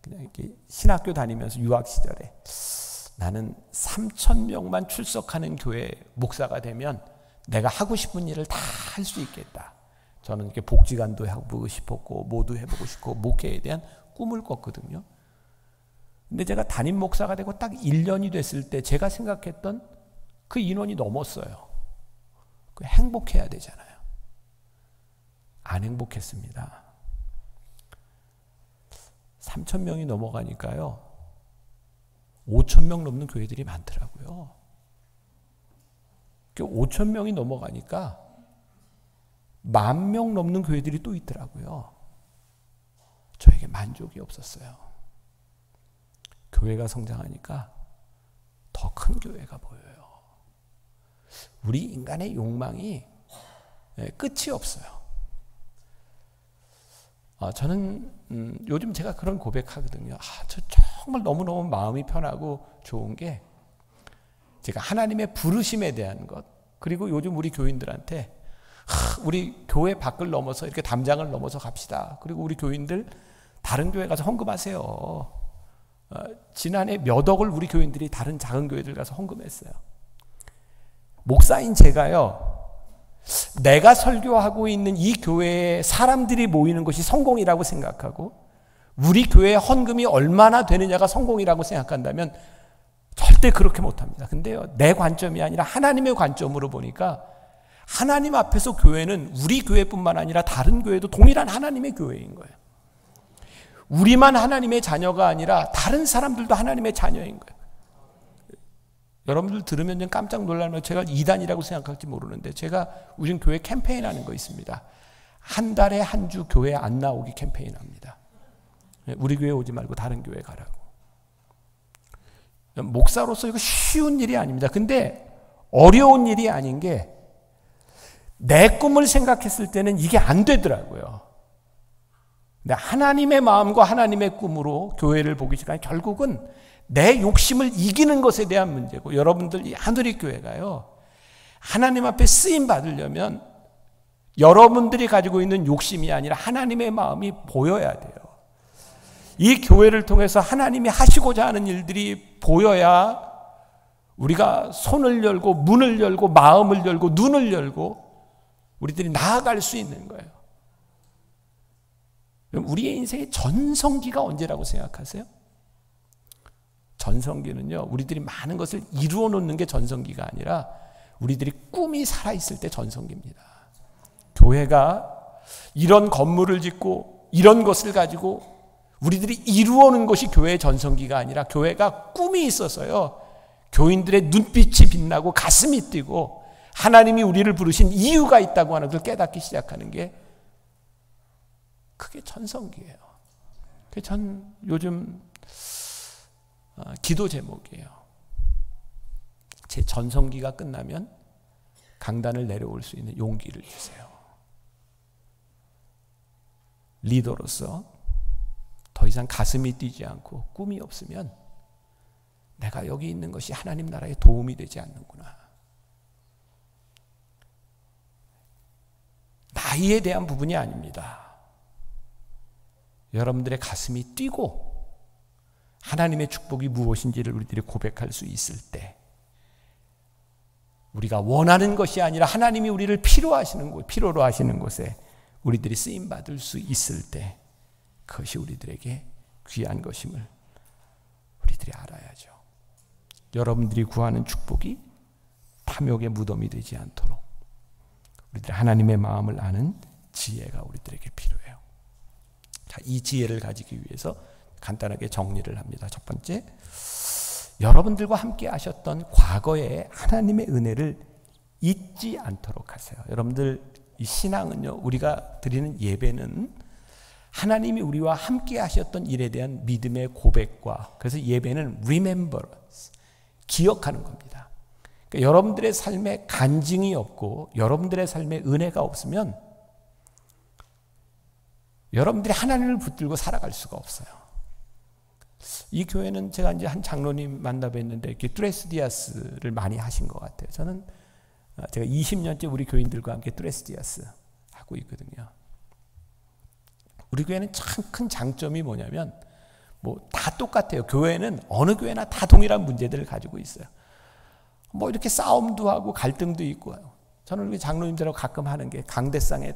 그냥 이렇게 신학교 다니면서 유학 시절에 나는 3,000명만 출석하는 교회 목사가 되면 내가 하고 싶은 일을 다 할 수 있겠다. 저는 이렇게 복지관도 해보고 싶었고 뭐도 해보고 싶고 목회에 대한 꿈을 꿨거든요. 근데 제가 담임 목사가 되고 딱 1년이 됐을 때 제가 생각했던 그 인원이 넘었어요. 행복해야 되잖아요. 안 행복했습니다. 3,000명이 넘어가니까요, 5,000명 넘는 교회들이 많더라고요. 5,000명이 넘어가니까 10,000명 넘는 교회들이 또 있더라고요. 저에게 만족이 없었어요. 교회가 성장하니까 더 큰 교회가 보여요. 우리 인간의 욕망이 끝이 없어요. 저는 요즘 제가 그런 고백하거든요. 저 정말 너무너무 마음이 편하고 좋은 게, 제가 하나님의 부르심에 대한 것, 그리고 요즘 우리 교인들한테 우리 교회 밖을 넘어서 이렇게 담장을 넘어서 갑시다. 그리고 우리 교인들 다른 교회 가서 헌금하세요. 지난해 몇 억을 우리 교인들이 다른 작은 교회들 가서 헌금했어요. 목사인 제가요, 내가 설교하고 있는 이 교회에 사람들이 모이는 것이 성공이라고 생각하고 우리 교회의 헌금이 얼마나 되느냐가 성공이라고 생각한다면 절대 그렇게 못합니다. 근데요, 내 관점이 아니라 하나님의 관점으로 보니까 하나님 앞에서 교회는 우리 교회뿐만 아니라 다른 교회도 동일한 하나님의 교회인 거예요. 우리만 하나님의 자녀가 아니라 다른 사람들도 하나님의 자녀인 거예요. 여러분들 들으면 좀 깜짝 놀라면 제가 이단이라고 생각할지 모르는데, 제가 우리 교회 캠페인 하는 거 있습니다. 한 달에 한 주 교회 안 나오기 캠페인 합니다. 우리 교회 오지 말고 다른 교회 가라고. 목사로서 이거 쉬운 일이 아닙니다. 근데 어려운 일이 아닌 게, 내 꿈을 생각했을 때는 이게 안 되더라고요. 근데 하나님의 마음과 하나님의 꿈으로 교회를 보기 시작하면 결국은 내 욕심을 이기는 것에 대한 문제고, 여러분들 이 하늘의 교회가요, 하나님 앞에 쓰임 받으려면 여러분들이 가지고 있는 욕심이 아니라 하나님의 마음이 보여야 돼요. 이 교회를 통해서 하나님이 하시고자 하는 일들이 보여야 우리가 손을 열고 문을 열고 마음을 열고 눈을 열고 우리들이 나아갈 수 있는 거예요. 그럼 우리의 인생의 전성기가 언제라고 생각하세요? 전성기는요, 우리들이 많은 것을 이루어 놓는 게 전성기가 아니라 우리들이 꿈이 살아있을 때 전성기입니다. 교회가 이런 건물을 짓고 이런 것을 가지고 우리들이 이루어오는 것이 교회의 전성기가 아니라 교회가 꿈이 있어서요. 교인들의 눈빛이 빛나고 가슴이 뛰고 하나님이 우리를 부르신 이유가 있다고 하는 걸 깨닫기 시작하는 게 그게 전성기예요. 그게 전 요즘 기도 제목이에요. 제 전성기가 끝나면 강단을 내려올 수 있는 용기를 주세요. 리더로서 더 이상 가슴이 뛰지 않고 꿈이 없으면 내가 여기 있는 것이 하나님 나라에 도움이 되지 않는구나. 나이에 대한 부분이 아닙니다. 여러분들의 가슴이 뛰고 하나님의 축복이 무엇인지를 우리들이 고백할 수 있을 때, 우리가 원하는 것이 아니라 하나님이 우리를 필요로 하시는 곳에 우리들이 쓰임받을 수 있을 때, 그것이 우리들에게 귀한 것임을 우리들이 알아야죠. 여러분들이 구하는 축복이 탐욕의 무덤이 되지 않도록 우리들이 하나님의 마음을 아는 지혜가 우리들에게 필요해요. 자, 이 지혜를 가지기 위해서 간단하게 정리를 합니다. 첫 번째, 여러분들과 함께 하셨던 과거의 하나님의 은혜를 잊지 않도록 하세요. 여러분들, 이 신앙은요, 우리가 드리는 예배는 하나님이 우리와 함께 하셨던 일에 대한 믿음의 고백과, 그래서 예배는 remembrance, 기억하는 겁니다. 그러니까 여러분들의 삶에 간증이 없고 여러분들의 삶에 은혜가 없으면 여러분들이 하나님을 붙들고 살아갈 수가 없어요. 이 교회는 제가 이제 한 장로님 만나 뵀는데 이렇게 뚜레스디아스를 많이 하신 것 같아요. 저는 제가 20년째 우리 교인들과 함께 뚜레스디아스 하고 있거든요. 우리 교회는 참 큰 장점이 뭐냐면 뭐 다 똑같아요. 교회는 어느 교회나 다 동일한 문제들을 가지고 있어요. 뭐 이렇게 싸움도 하고 갈등도 있고. 저는 우리 장로님들하고 가끔 하는 게 강단에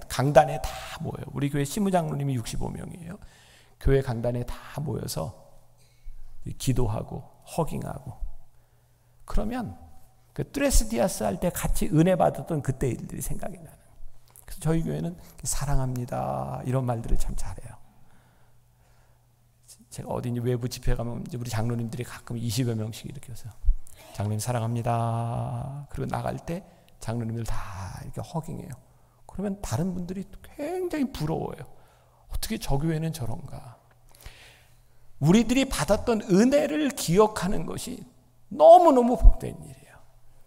다 모여요. 우리 교회 시무장로님이 65명이에요. 교회 강단에 다 모여서 기도하고 허깅하고. 그러면 그 뚜레스디아스 할 때 같이 은혜 받았던 그때 일들이 생각이 나는. 그래서 저희 교회는 사랑합니다 이런 말들을 참 잘해요. 제가 어디 외부 집회 가면 이제 우리 장로님들이 가끔 20여 명씩 이렇게 해서 장로님 사랑합니다. 그리고 나갈 때 장로님들 다 이렇게 허깅해요. 그러면 다른 분들이 굉장히 부러워요. 어떻게 저 교회는 저런가. 우리들이 받았던 은혜를 기억하는 것이 너무너무 복된 일이에요.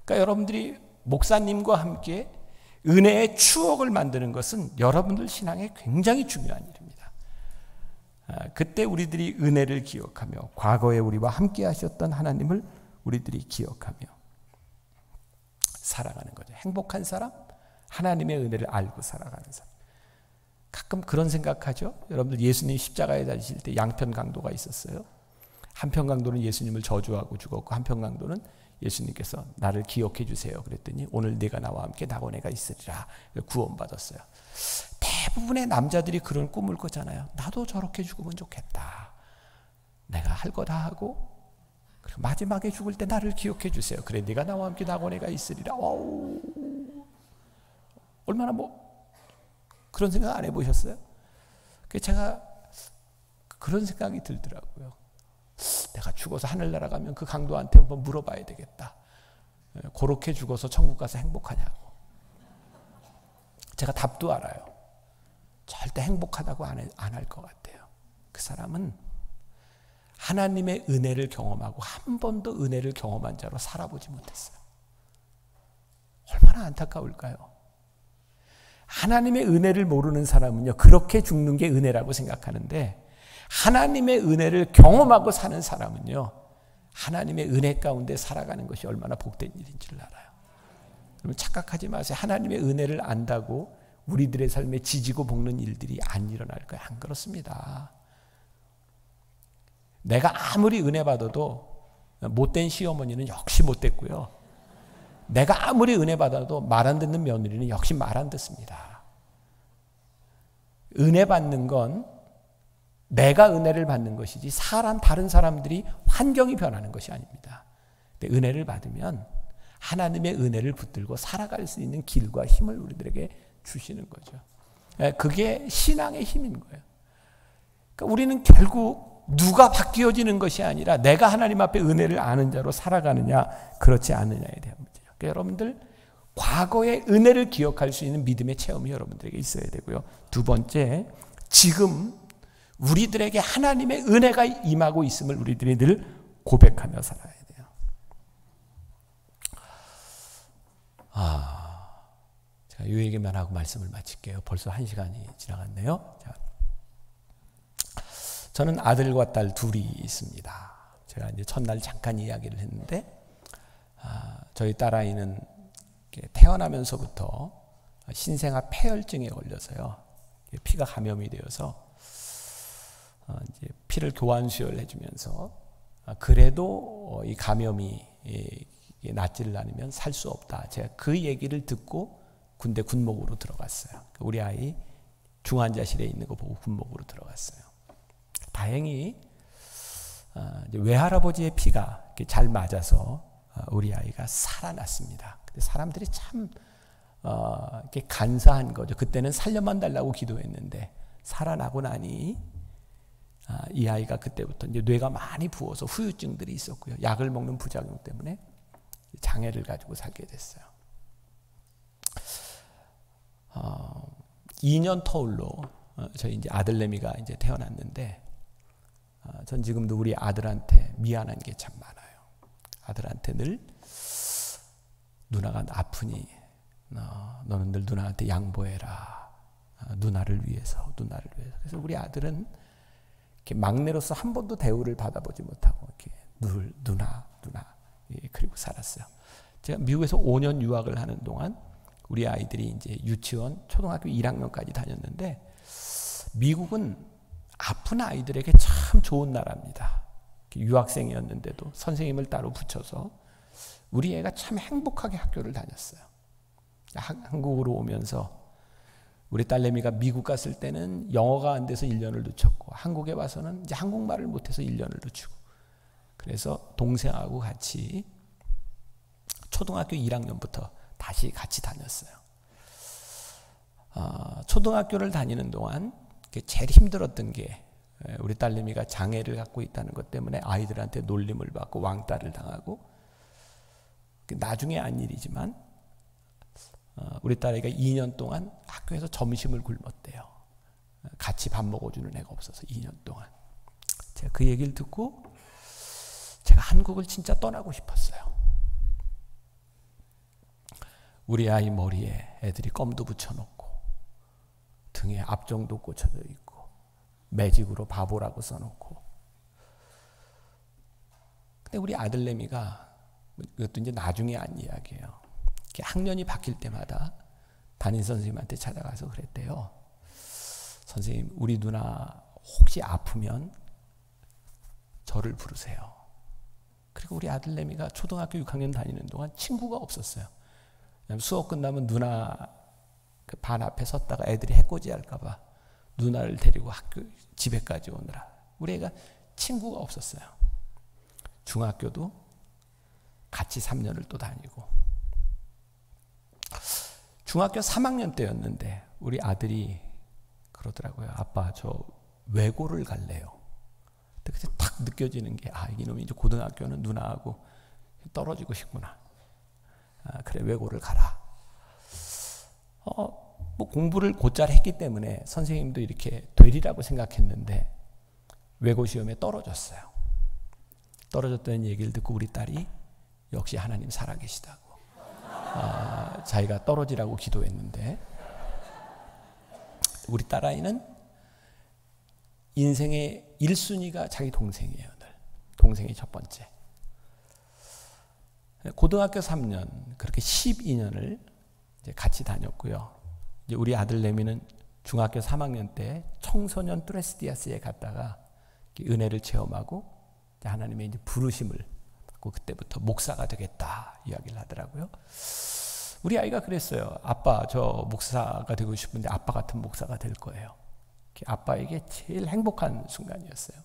그러니까 여러분들이 목사님과 함께 은혜의 추억을 만드는 것은 여러분들 신앙에 굉장히 중요한 일입니다. 그때 우리들이 은혜를 기억하며 과거에 우리와 함께 하셨던 하나님을 우리들이 기억하며 살아가는 거죠. 행복한 사람, 하나님의 은혜를 알고 살아가는 사람. 가끔 그런 생각하죠. 여러분들 예수님 십자가에 달리실 때 양편 강도가 있었어요. 한편 강도는 예수님을 저주하고 죽었고 한편 강도는 예수님께서 나를 기억해 주세요 그랬더니 오늘 네가 나와 함께 낙원에가 있으리라 구원받았어요. 대부분의 남자들이 그런 꿈을 꾸잖아요. 나도 저렇게 죽으면 좋겠다. 내가 할 거 다 하고 그리고 마지막에 죽을 때 나를 기억해 주세요. 그래 네가 나와 함께 낙원에가 있으리라. 어우, 얼마나 그런 생각 안 해보셨어요? 제가 그런 생각이 들더라고요. 내가 죽어서 하늘나라 가면 그 강도한테 한번 물어봐야 되겠다. 그렇게 죽어서 천국 가서 행복하냐고. 제가 답도 알아요. 절대 행복하다고 안 할 것 같아요. 그 사람은 하나님의 은혜를 경험하고 한 번도 은혜를 경험한 자로 살아보지 못했어요. 얼마나 안타까울까요? 하나님의 은혜를 모르는 사람은요, 그렇게 죽는 게 은혜라고 생각하는데 하나님의 은혜를 경험하고 사는 사람은요, 하나님의 은혜 가운데 살아가는 것이 얼마나 복된 일인지를 알아요. 여러분 착각하지 마세요. 하나님의 은혜를 안다고 우리들의 삶에 지지고 볶는 일들이 안 일어날 거예요. 안 그렇습니다. 내가 아무리 은혜 받아도 못된 시어머니는 역시 못됐고요. 내가 아무리 은혜 받아도 말 안 듣는 며느리는 역시 말 안 듣습니다. 은혜 받는 건 내가 은혜를 받는 것이지 다른 사람들이 환경이 변하는 것이 아닙니다. 근데 은혜를 받으면 하나님의 은혜를 붙들고 살아갈 수 있는 길과 힘을 우리들에게 주시는 거죠. 그게 신앙의 힘인 거예요. 그러니까 우리는 결국 누가 바뀌어지는 것이 아니라 내가 하나님 앞에 은혜를 아는 자로 살아가느냐 그렇지 않느냐에 대한 문제예요. 그러니까 여러분들 과거의 은혜를 기억할 수 있는 믿음의 체험이 여러분들에게 있어야 되고요. 두 번째, 지금 우리들에게 하나님의 은혜가 임하고 있음을 우리들이 늘 고백하며 살아야 돼요. 제가 이 얘기만 하고 말씀을 마칠게요. 벌써 1시간이 지나갔네요. 자, 저는 아들과 딸 둘이 있습니다. 제가 이제 첫날 잠깐 이야기를 했는데, 저희 딸아이는 태어나면서부터 신생아 폐혈증에 걸려서요. 피가 감염이 되어서 이제 피를 교환 수혈을 해주면서 그래도 이 감염이 낫지를 않으면 살 수 없다. 제가 그 얘기를 듣고 군대 군목으로 들어갔어요. 우리 아이 중환자실에 있는 거 보고 군목으로 들어갔어요. 다행히 이제 외할아버지의 피가 잘 맞아서 우리 아이가 살아났습니다. 근데 사람들이 참 이렇게 간사한 거죠. 그때는 살려만 달라고 기도했는데 살아나고 나니 이 아이가 그때부터 이제 뇌가 많이 부어서 후유증들이 있었고요. 약을 먹는 부작용 때문에 장애를 가지고 살게 됐어요. 2년 터울로 저희 이제 아들내미가 이제 태어났는데, 전 지금도 우리 아들한테 미안한 게 참 많아요. 아들한테 늘 누나가 아프니 너는 늘 누나한테 양보해라. 누나를 위해서. 그래서 우리 아들은 이렇게 막내로서 한 번도 대우를 받아보지 못하고 이렇게 늘 누나 그리고 살았어요. 제가 미국에서 5년 유학을 하는 동안 우리 아이들이 이제 유치원, 초등학교 1학년까지 다녔는데, 미국은 아픈 아이들에게 참 좋은 나라입니다. 유학생이었는데도 선생님을 따로 붙여서 우리 애가 참 행복하게 학교를 다녔어요. 한국으로 오면서 우리 딸내미가 미국 갔을 때는 영어가 안 돼서 1년을 늦췄고, 한국에 와서는 이제 한국말을 못해서 1년을 늦추고, 그래서 동생하고 같이 초등학교 1학년부터 다시 같이 다녔어요. 초등학교를 다니는 동안 제일 힘들었던 게, 우리 딸내미가 장애를 갖고 있다는 것 때문에 아이들한테 놀림을 받고 왕따를 당하고, 나중에 한 일이지만 우리 딸애가 2년 동안 학교에서 점심을 굶었대요. 같이 밥 먹어주는 애가 없어서 2년 동안. 제가 그 얘기를 듣고 제가 한국을 진짜 떠나고 싶었어요. 우리 아이 머리에 애들이 껌도 붙여놓고 등에 압정도 꽂혀져 있고 매직으로 바보라고 써놓고. 근데 우리 아들내미가, 이것도 이제 나중에 한 이야기예요. 학년이 바뀔 때마다 담임 선생님한테 찾아가서 그랬대요. 선생님, 우리 누나 혹시 아프면 저를 부르세요. 그리고 우리 아들내미가 초등학교 6학년 다니는 동안 친구가 없었어요. 수업 끝나면 누나 그 반 앞에 섰다가 애들이 해코지 할까봐 누나를 데리고 학교 집에까지 오느라 우리 애가 친구가 없었어요. 중학교도 같이 3년을 또 다니고, 중학교 3학년 때였는데 우리 아들이 그러더라고요. 아빠, 저 외고를 갈래요. 근데 그때 딱 느껴지는 게, 이놈이 이제 고등학교는 누나하고 떨어지고 싶구나. 그래, 외고를 가라. 뭐 공부를 곧잘 했기 때문에 선생님도 이렇게 되리라고 생각했는데 외고 시험에 떨어졌어요. 떨어졌다는 얘기를 듣고 우리 딸이 역시 하나님 살아계시다고, 자기가 떨어지라고 기도했는데, 우리 딸아이는 인생의 1순위가 자기 동생이에요. 늘. 동생이 첫 번째. 고등학교 3년, 그렇게 12년을 이제 같이 다녔고요. 이제 우리 아들내미는 중학교 3학년 때 청소년 뚜레스디아스에 갔다가 은혜를 체험하고 하나님의 이제 부르심을 받고 그때부터 목사가 되겠다 이야기를 하더라고요. 우리 아이가 그랬어요. 아빠, 저 목사가 되고 싶은데 아빠 같은 목사가 될 거예요. 아빠에게 제일 행복한 순간이었어요.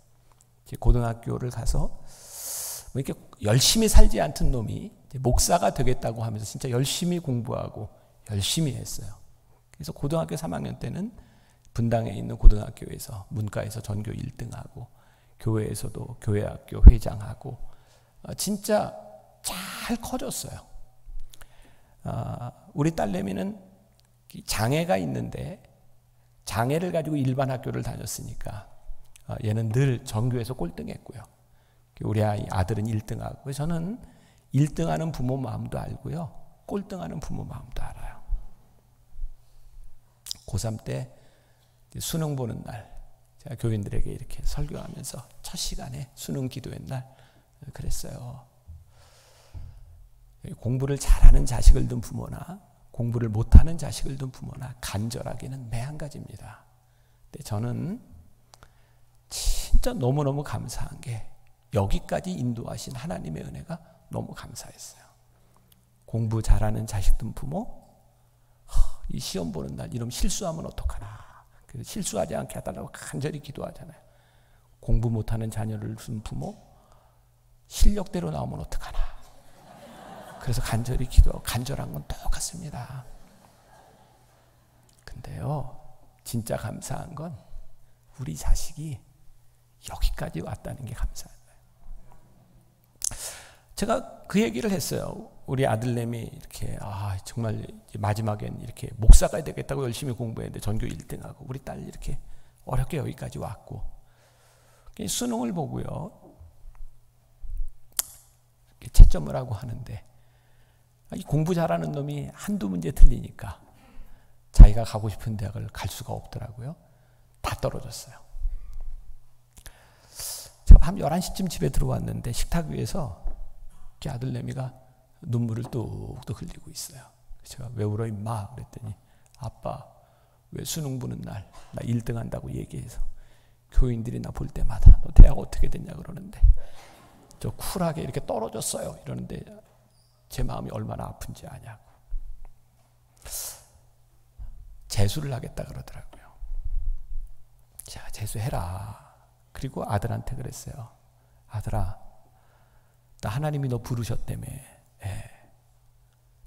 고등학교를 가서 뭐 이렇게 열심히 살지 않던 놈이 목사가 되겠다고 하면서 진짜 열심히 공부하고 열심히 했어요. 그래서 고등학교 3학년 때는 분당에 있는 고등학교에서 문과에서 전교 1등하고 교회에서도 교회학교 회장하고 진짜 잘 커졌어요. 우리 딸내미는 장애가 있는데 장애를 가지고 일반 학교를 다녔으니까 얘는 늘 전교에서 꼴등했고요. 우리 아들은 1등하고 저는 1등하는 부모 마음도 알고요. 꼴등하는 부모 마음도 알아요. 고3 때 수능 보는 날 제가 교인들에게 이렇게 설교하면서 첫 시간에 수능 기도의 날 그랬어요. 공부를 잘하는 자식을 둔 부모나 공부를 못하는 자식을 둔 부모나 간절하기는 매한가지입니다. 근데 저는 진짜 너무너무 감사한 게 여기까지 인도하신 하나님의 은혜가 너무 감사했어요. 공부 잘하는 자식 둔 부모, 이 시험 보는 날 이러면 실수하면 어떡하나. 그래서 실수하지 않게 해달라고 간절히 기도하잖아요. 공부 못하는 자녀를 둔 부모, 실력대로 나오면 어떡하나. 그래서 간절히 기도하고 간절한 건 똑같습니다. 근데요, 진짜 감사한 건 우리 자식이 여기까지 왔다는 게 감사한 거예요. 제가 그 얘기를 했어요. 우리 아들내미 이렇게 정말 마지막엔 이렇게 목사가 되겠다고 열심히 공부했는데 전교 1등하고 우리 딸 이렇게 어렵게 여기까지 왔고 수능을 보고요. 채점을 하고 하는데 이 공부 잘하는 놈이 한두 문제 틀리니까 자기가 가고 싶은 대학을 갈 수가 없더라고요. 다 떨어졌어요. 제가 밤 11시쯤 집에 들어왔는데 식탁 위에서 아들내미가 눈물을 뚝뚝 흘리고 있어요. 제가 왜 울어 임마 그랬더니 아빠 왜 수능 보는 날 나 1등 한다고 얘기해서 교인들이 나 볼 때마다 너 대학 어떻게 됐냐 그러는데 저 쿨하게 이렇게 떨어졌어요 이러는데 제 마음이 얼마나 아픈지 아냐고. 재수를 하겠다 그러더라고요. 자, 재수해라. 그리고 아들한테 그랬어요. 아들아, 나 하나님이 너 부르셨다며.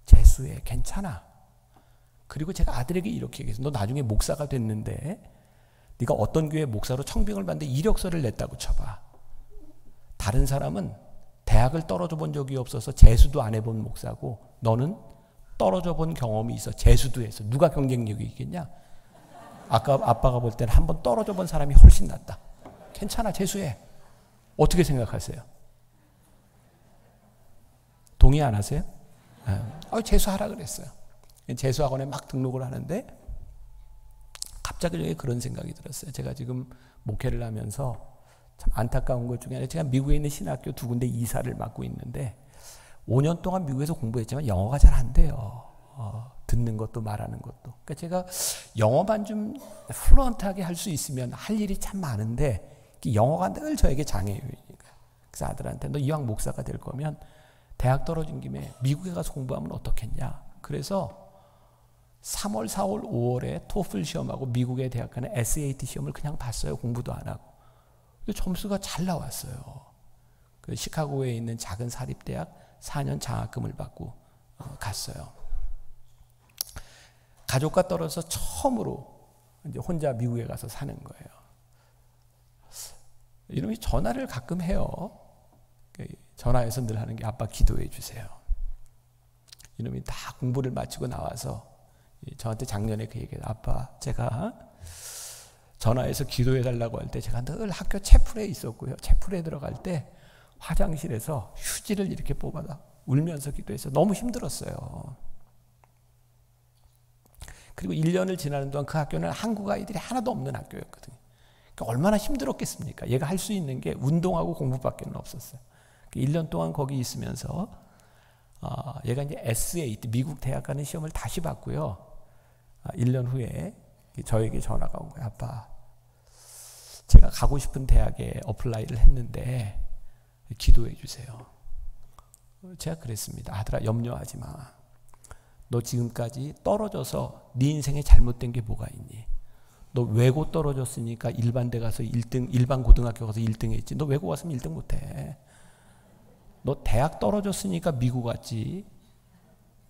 재수해. 괜찮아. 그리고 제가 아들에게 이렇게 얘기했어요. 너 나중에 목사가 됐는데 네가 어떤 교회 목사로 청빙을 받는데 이력서를 냈다고 쳐봐. 다른 사람은 대학을 떨어져 본 적이 없어서 재수도 안 해본 목사고 너는 떨어져 본 경험이 있어. 재수도 해서. 누가 경쟁력이 있겠냐? 아까 아빠가 볼 때는 한번 떨어져 본 사람이 훨씬 낫다. 괜찮아. 재수해. 어떻게 생각하세요? 동의 안 하세요? 재수하라 그랬어요. 재수학원에 막 등록을 하는데 갑자기 저에 그런 생각이 들었어요. 제가 지금 목회를 하면서 참 안타까운 것 중에 하나, 제가 미국에 있는 신학교 2군데 이사를 맡고 있는데 5년 동안 미국에서 공부했지만 영어가 잘 안 돼요. 듣는 것도 말하는 것도. 그러니까 제가 영어만 좀 플루언트하게 할 수 있으면 할 일이 참 많은데 영어가 늘 저에게 장애요이니까. 그래서 아들한테 너 이왕 목사가 될 거면 대학 떨어진 김에 미국에 가서 공부하면 어떻겠냐. 그래서 3월, 4월, 5월에 토플 시험하고 미국에 대학 가는 SAT 시험을 그냥 봤어요. 공부도 안 하고. 점수가 잘 나왔어요. 그 시카고에 있는 작은 사립대학 4년 장학금을 받고 갔어요. 가족과 떨어져 처음으로 이제 혼자 미국에 가서 사는 거예요. 이놈이 전화를 가끔 해요. 전화해서 늘 하는 게 아빠 기도해 주세요. 이놈이 다 공부를 마치고 나와서 저한테 작년에 그 얘기해요. 아빠 제가 전화해서 기도해 달라고 할 때 제가 늘 학교 채플에 있었고요. 채플에 들어갈 때 화장실에서 휴지를 이렇게 뽑아서 울면서 기도해서 너무 힘들었어요. 그리고 1년을 지나는 동안 그 학교는 한국 아이들이 하나도 없는 학교였거든요. 그러니까 얼마나 힘들었겠습니까? 얘가 할 수 있는 게 운동하고 공부밖에 없었어요. 1년 동안 거기 있으면서 얘가 이제 SAT 미국 대학 가는 시험을 다시 봤고요. 1년 후에 저에게 전화가 온 거예요. 아빠, 제가 가고 싶은 대학에 어플라이를 했는데 기도해 주세요. 제가 그랬습니다. 아들아 염려하지 마. 너 지금까지 떨어져서 네 인생에 잘못된 게 뭐가 있니? 너 외고 떨어졌으니까 일반대 가서 1등, 일반 고등학교 가서 1등 했지. 너 외고 갔으면 1등 못해. 너 대학 떨어졌으니까 미국 갔지.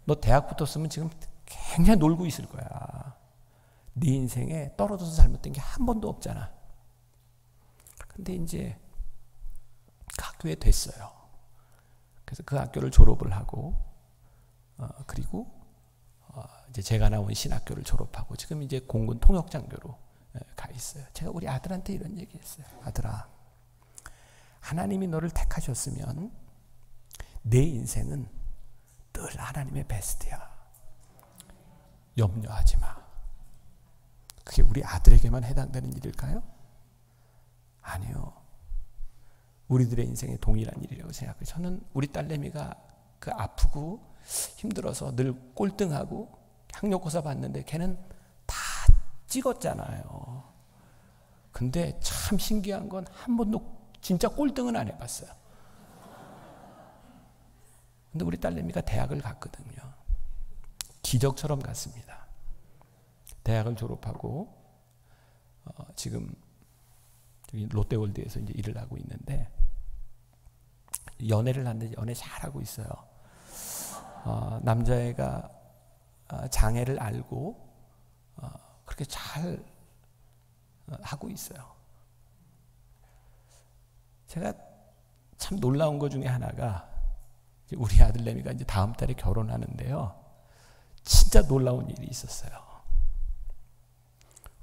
너 대학 붙었으면 지금 굉장히 놀고 있을 거야. 네 인생에 떨어져서 잘못된 게 한 번도 없잖아. 근데 이제 그 학교에 됐어요. 그래서 그 학교를 졸업을 하고 그리고 이제 제가 나온 신학교를 졸업하고 지금 이제 공군 통역장교로 가 있어요. 제가 우리 아들한테 이런 얘기했어요. 아들아, 하나님이 너를 택하셨으면 내 인생은 늘 하나님의 베스트야. 염려하지 마. 그게 우리 아들에게만 해당되는 일일까요? 아니요. 우리들의 인생에 동일한 일이라고 생각해요. 저는 우리 딸내미가 그 아프고 힘들어서 늘 꼴등하고 학력고사 봤는데 걔는 다 찍었잖아요. 근데 참 신기한 건 한 번도 진짜 꼴등은 안 해봤어요. 근데 우리 딸내미가 대학을 갔거든요. 기적처럼 갔습니다. 대학을 졸업하고 지금 저기 롯데월드에서 이제 일을 하고 있는데 연애를 하는데 연애 잘하고 있어요. 남자애가 장애를 알고 그렇게 잘 하고 있어요. 제가 참 놀라운 것 중에 하나가 우리 아들내미가 이제 다음 달에 결혼하는데요. 진짜 놀라운 일이 있었어요.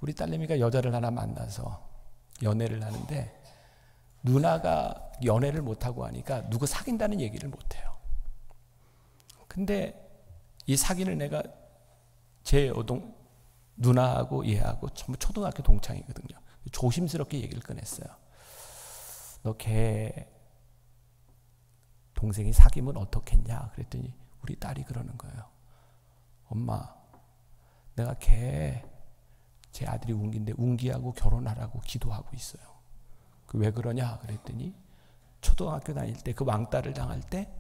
우리 딸내미가 여자를 하나 만나서 연애를 하는데 누나가 연애를 못하고 하니까 누구 사귄다는 얘기를 못해요. 근데 이 사귀는 애가 제 누나하고 얘하고 전부 초등학교 동창이거든요. 조심스럽게 얘기를 꺼냈어요. 너 걔 동생이 사귀면 어떻겠냐? 그랬더니 우리 딸이 그러는 거예요. 엄마, 내가 제 아들이 웅기인데 웅기하고 결혼하라고 기도하고 있어요. 그 왜 그러냐? 그랬더니 초등학교 다닐 때 그 왕따를 당할 때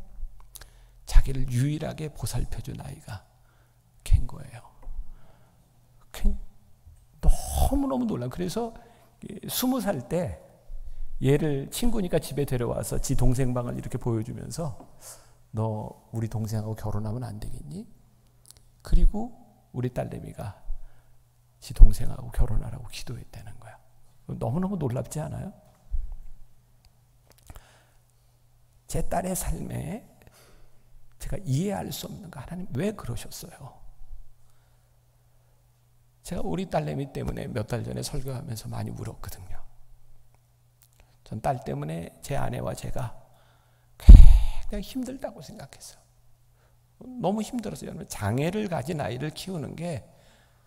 자기를 유일하게 보살펴준 아이가 걘 거예요. 너무너무 놀라. 그래서 20살 때 얘를 친구니까 집에 데려와서 지 동생 방을 이렇게 보여주면서 너 우리 동생하고 결혼하면 안 되겠니? 그리고 우리 딸내미가 지 동생하고 결혼하라고 기도했다는 거야. 너무너무 놀랍지 않아요? 제 딸의 삶에 제가 이해할 수 없는 거, 하나님 왜 그러셨어요? 제가 우리 딸내미 때문에 몇 달 전에 설교하면서 많이 울었거든요. 전 딸 때문에 제 아내와 제가 굉장히 힘들다고 생각했어요. 너무 힘들었어요. 여러분, 장애를 가진 아이를 키우는 게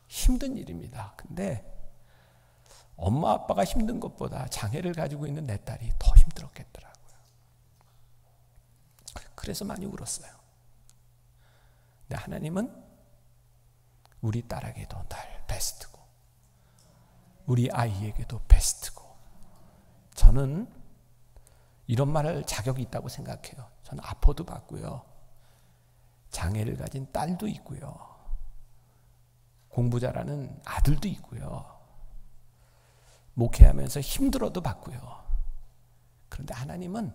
힘든 일입니다. 근데 엄마 아빠가 힘든 것보다 장애를 가지고 있는 내 딸이 더 힘들었겠더라고요. 그래서 많이 울었어요. 근데 하나님은 우리 딸에게도 늘 베스트고 우리 아이에게도 베스트고, 저는 이런 말을 자격이 있다고 생각해요. 저는 아포도 받고요. 장애를 가진 딸도 있고요. 공부 잘하는 아들도 있고요. 목회하면서 힘들어도 받고요. 그런데 하나님은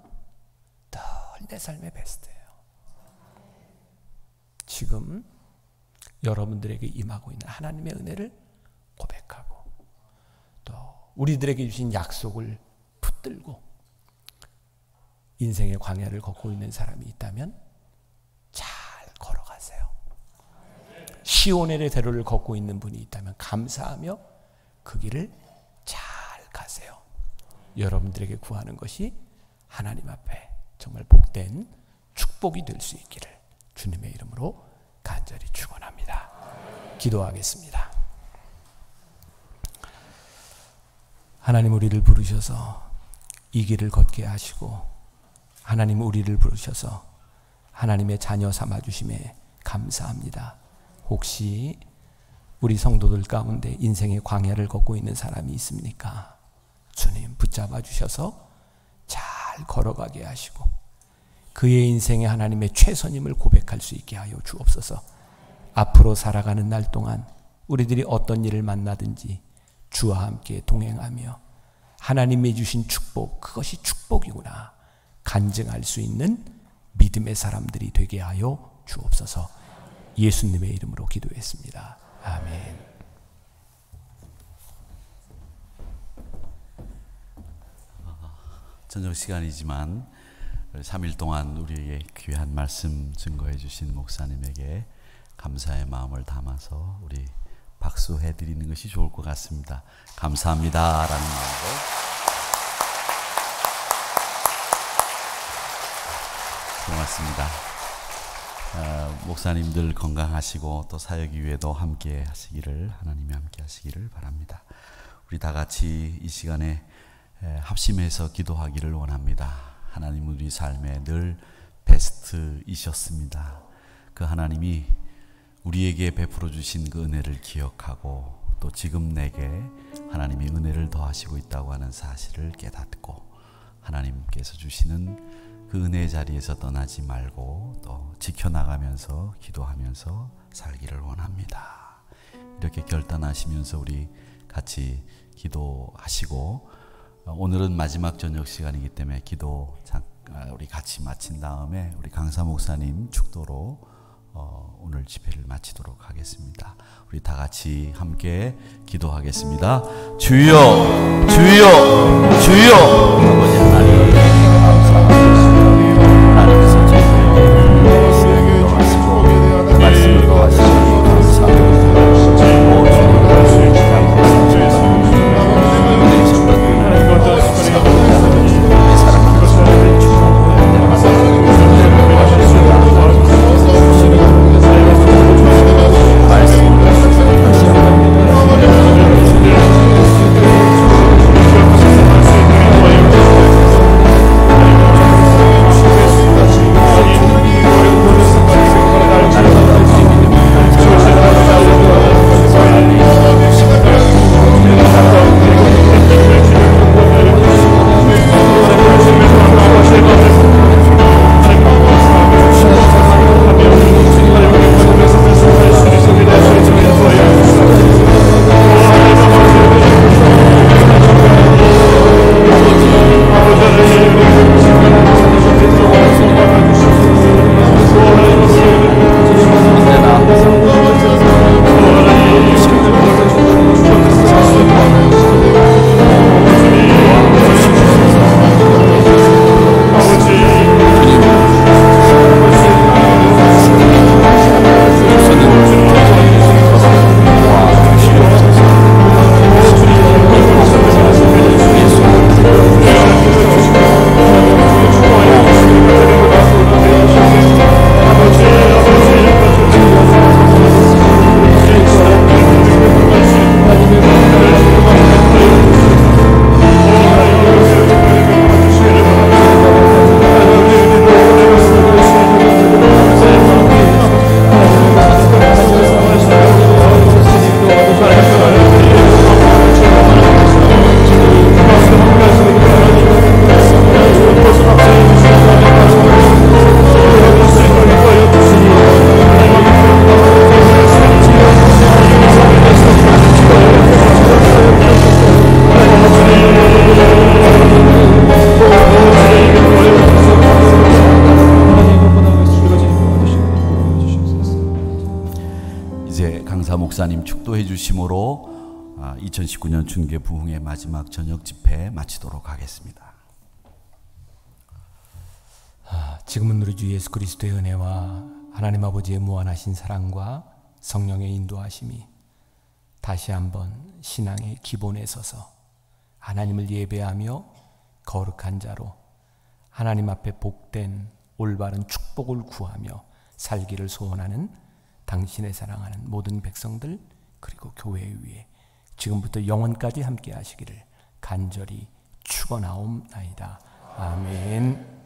늘 내 삶의 베스트예요. 지금 여러분들에게 임하고 있는 하나님의 은혜를 고백하고 또 우리들에게 주신 약속을 붙들고 인생의 광야를 걷고 있는 사람이 있다면 잘 걸어가세요. 시온의 대로를 걷고 있는 분이 있다면 감사하며 그 길을 잘 가세요. 여러분들에게 구하는 것이 하나님 앞에 정말 복된 축복이 될 수 있기를 주님의 이름으로 간절히 축원합니다. 기도하겠습니다. 하나님, 우리를 부르셔서 이 길을 걷게 하시고 하나님 우리를 부르셔서 하나님의 자녀 삼아주심에 감사합니다. 혹시 우리 성도들 가운데 인생의 광야를 걷고 있는 사람이 있습니까? 주님 붙잡아 주셔서 잘 걸어가게 하시고 그의 인생에 하나님의 최선임을 고백할 수 있게 하여 주옵소서. 앞으로 살아가는 날 동안 우리들이 어떤 일을 만나든지 주와 함께 동행하며 하나님이 주신 축복, 그것이 축복이구나 간증할 수 있는 믿음의 사람들이 되게 하여 주옵소서. 예수님의 이름으로 기도했습니다. 아멘. 저녁 시간이지만 3일 동안 우리에게 귀한 말씀 증거해 주신 목사님에게 감사의 마음을 담아서 우리 박수해 드리는 것이 좋을 것 같습니다. 감사합니다 라는 마음으로. 고맙습니다. 목사님들 건강하시고 또 사역 이후에도 함께 하시기를, 하나님이 함께 하시기를 바랍니다. 우리 다 같이 이 시간에 합심해서 기도하기를 원합니다. 하나님은 우리 삶에 늘 베스트이셨습니다. 그 하나님이 우리에게 베풀어 주신 그 은혜를 기억하고 또 지금 내게 하나님이 은혜를 더하시고 있다고 하는 사실을 깨닫고 하나님께서 주시는 그 은혜의 자리에서 떠나지 말고 또 지켜나가면서 기도하면서 살기를 원합니다. 이렇게 결단하시면서 우리 같이 기도하시고, 오늘은 마지막 저녁 시간이기 때문에 기도 우리 같이 마친 다음에 우리 강사 목사님 축도로 오늘 집회를 마치도록 하겠습니다. 우리 다 같이 함께 기도하겠습니다. 주여, 주여, 주여. 아버지 하나님 감사합니다. 하나님께서 저희에게 도와주시고 말씀을 도와주시니 감사합니다. 목사님 축도해 주심으로 2019년 중계 부흥의 마지막 저녁 집회 마치도록 하겠습니다. 지금은 우리 주 예수 그리스도의 은혜와 하나님 아버지의 무한하신 사랑과 성령의 인도하심이 다시 한번 신앙의 기본에 서서 하나님을 예배하며 거룩한 자로 하나님 앞에 복된 올바른 축복을 구하며 살기를 소원하는 당신의 사랑하는 모든 백성들 그리고 교회 위에 지금부터 영원까지 함께 하시기를 간절히 축원하옵나이다. 아멘.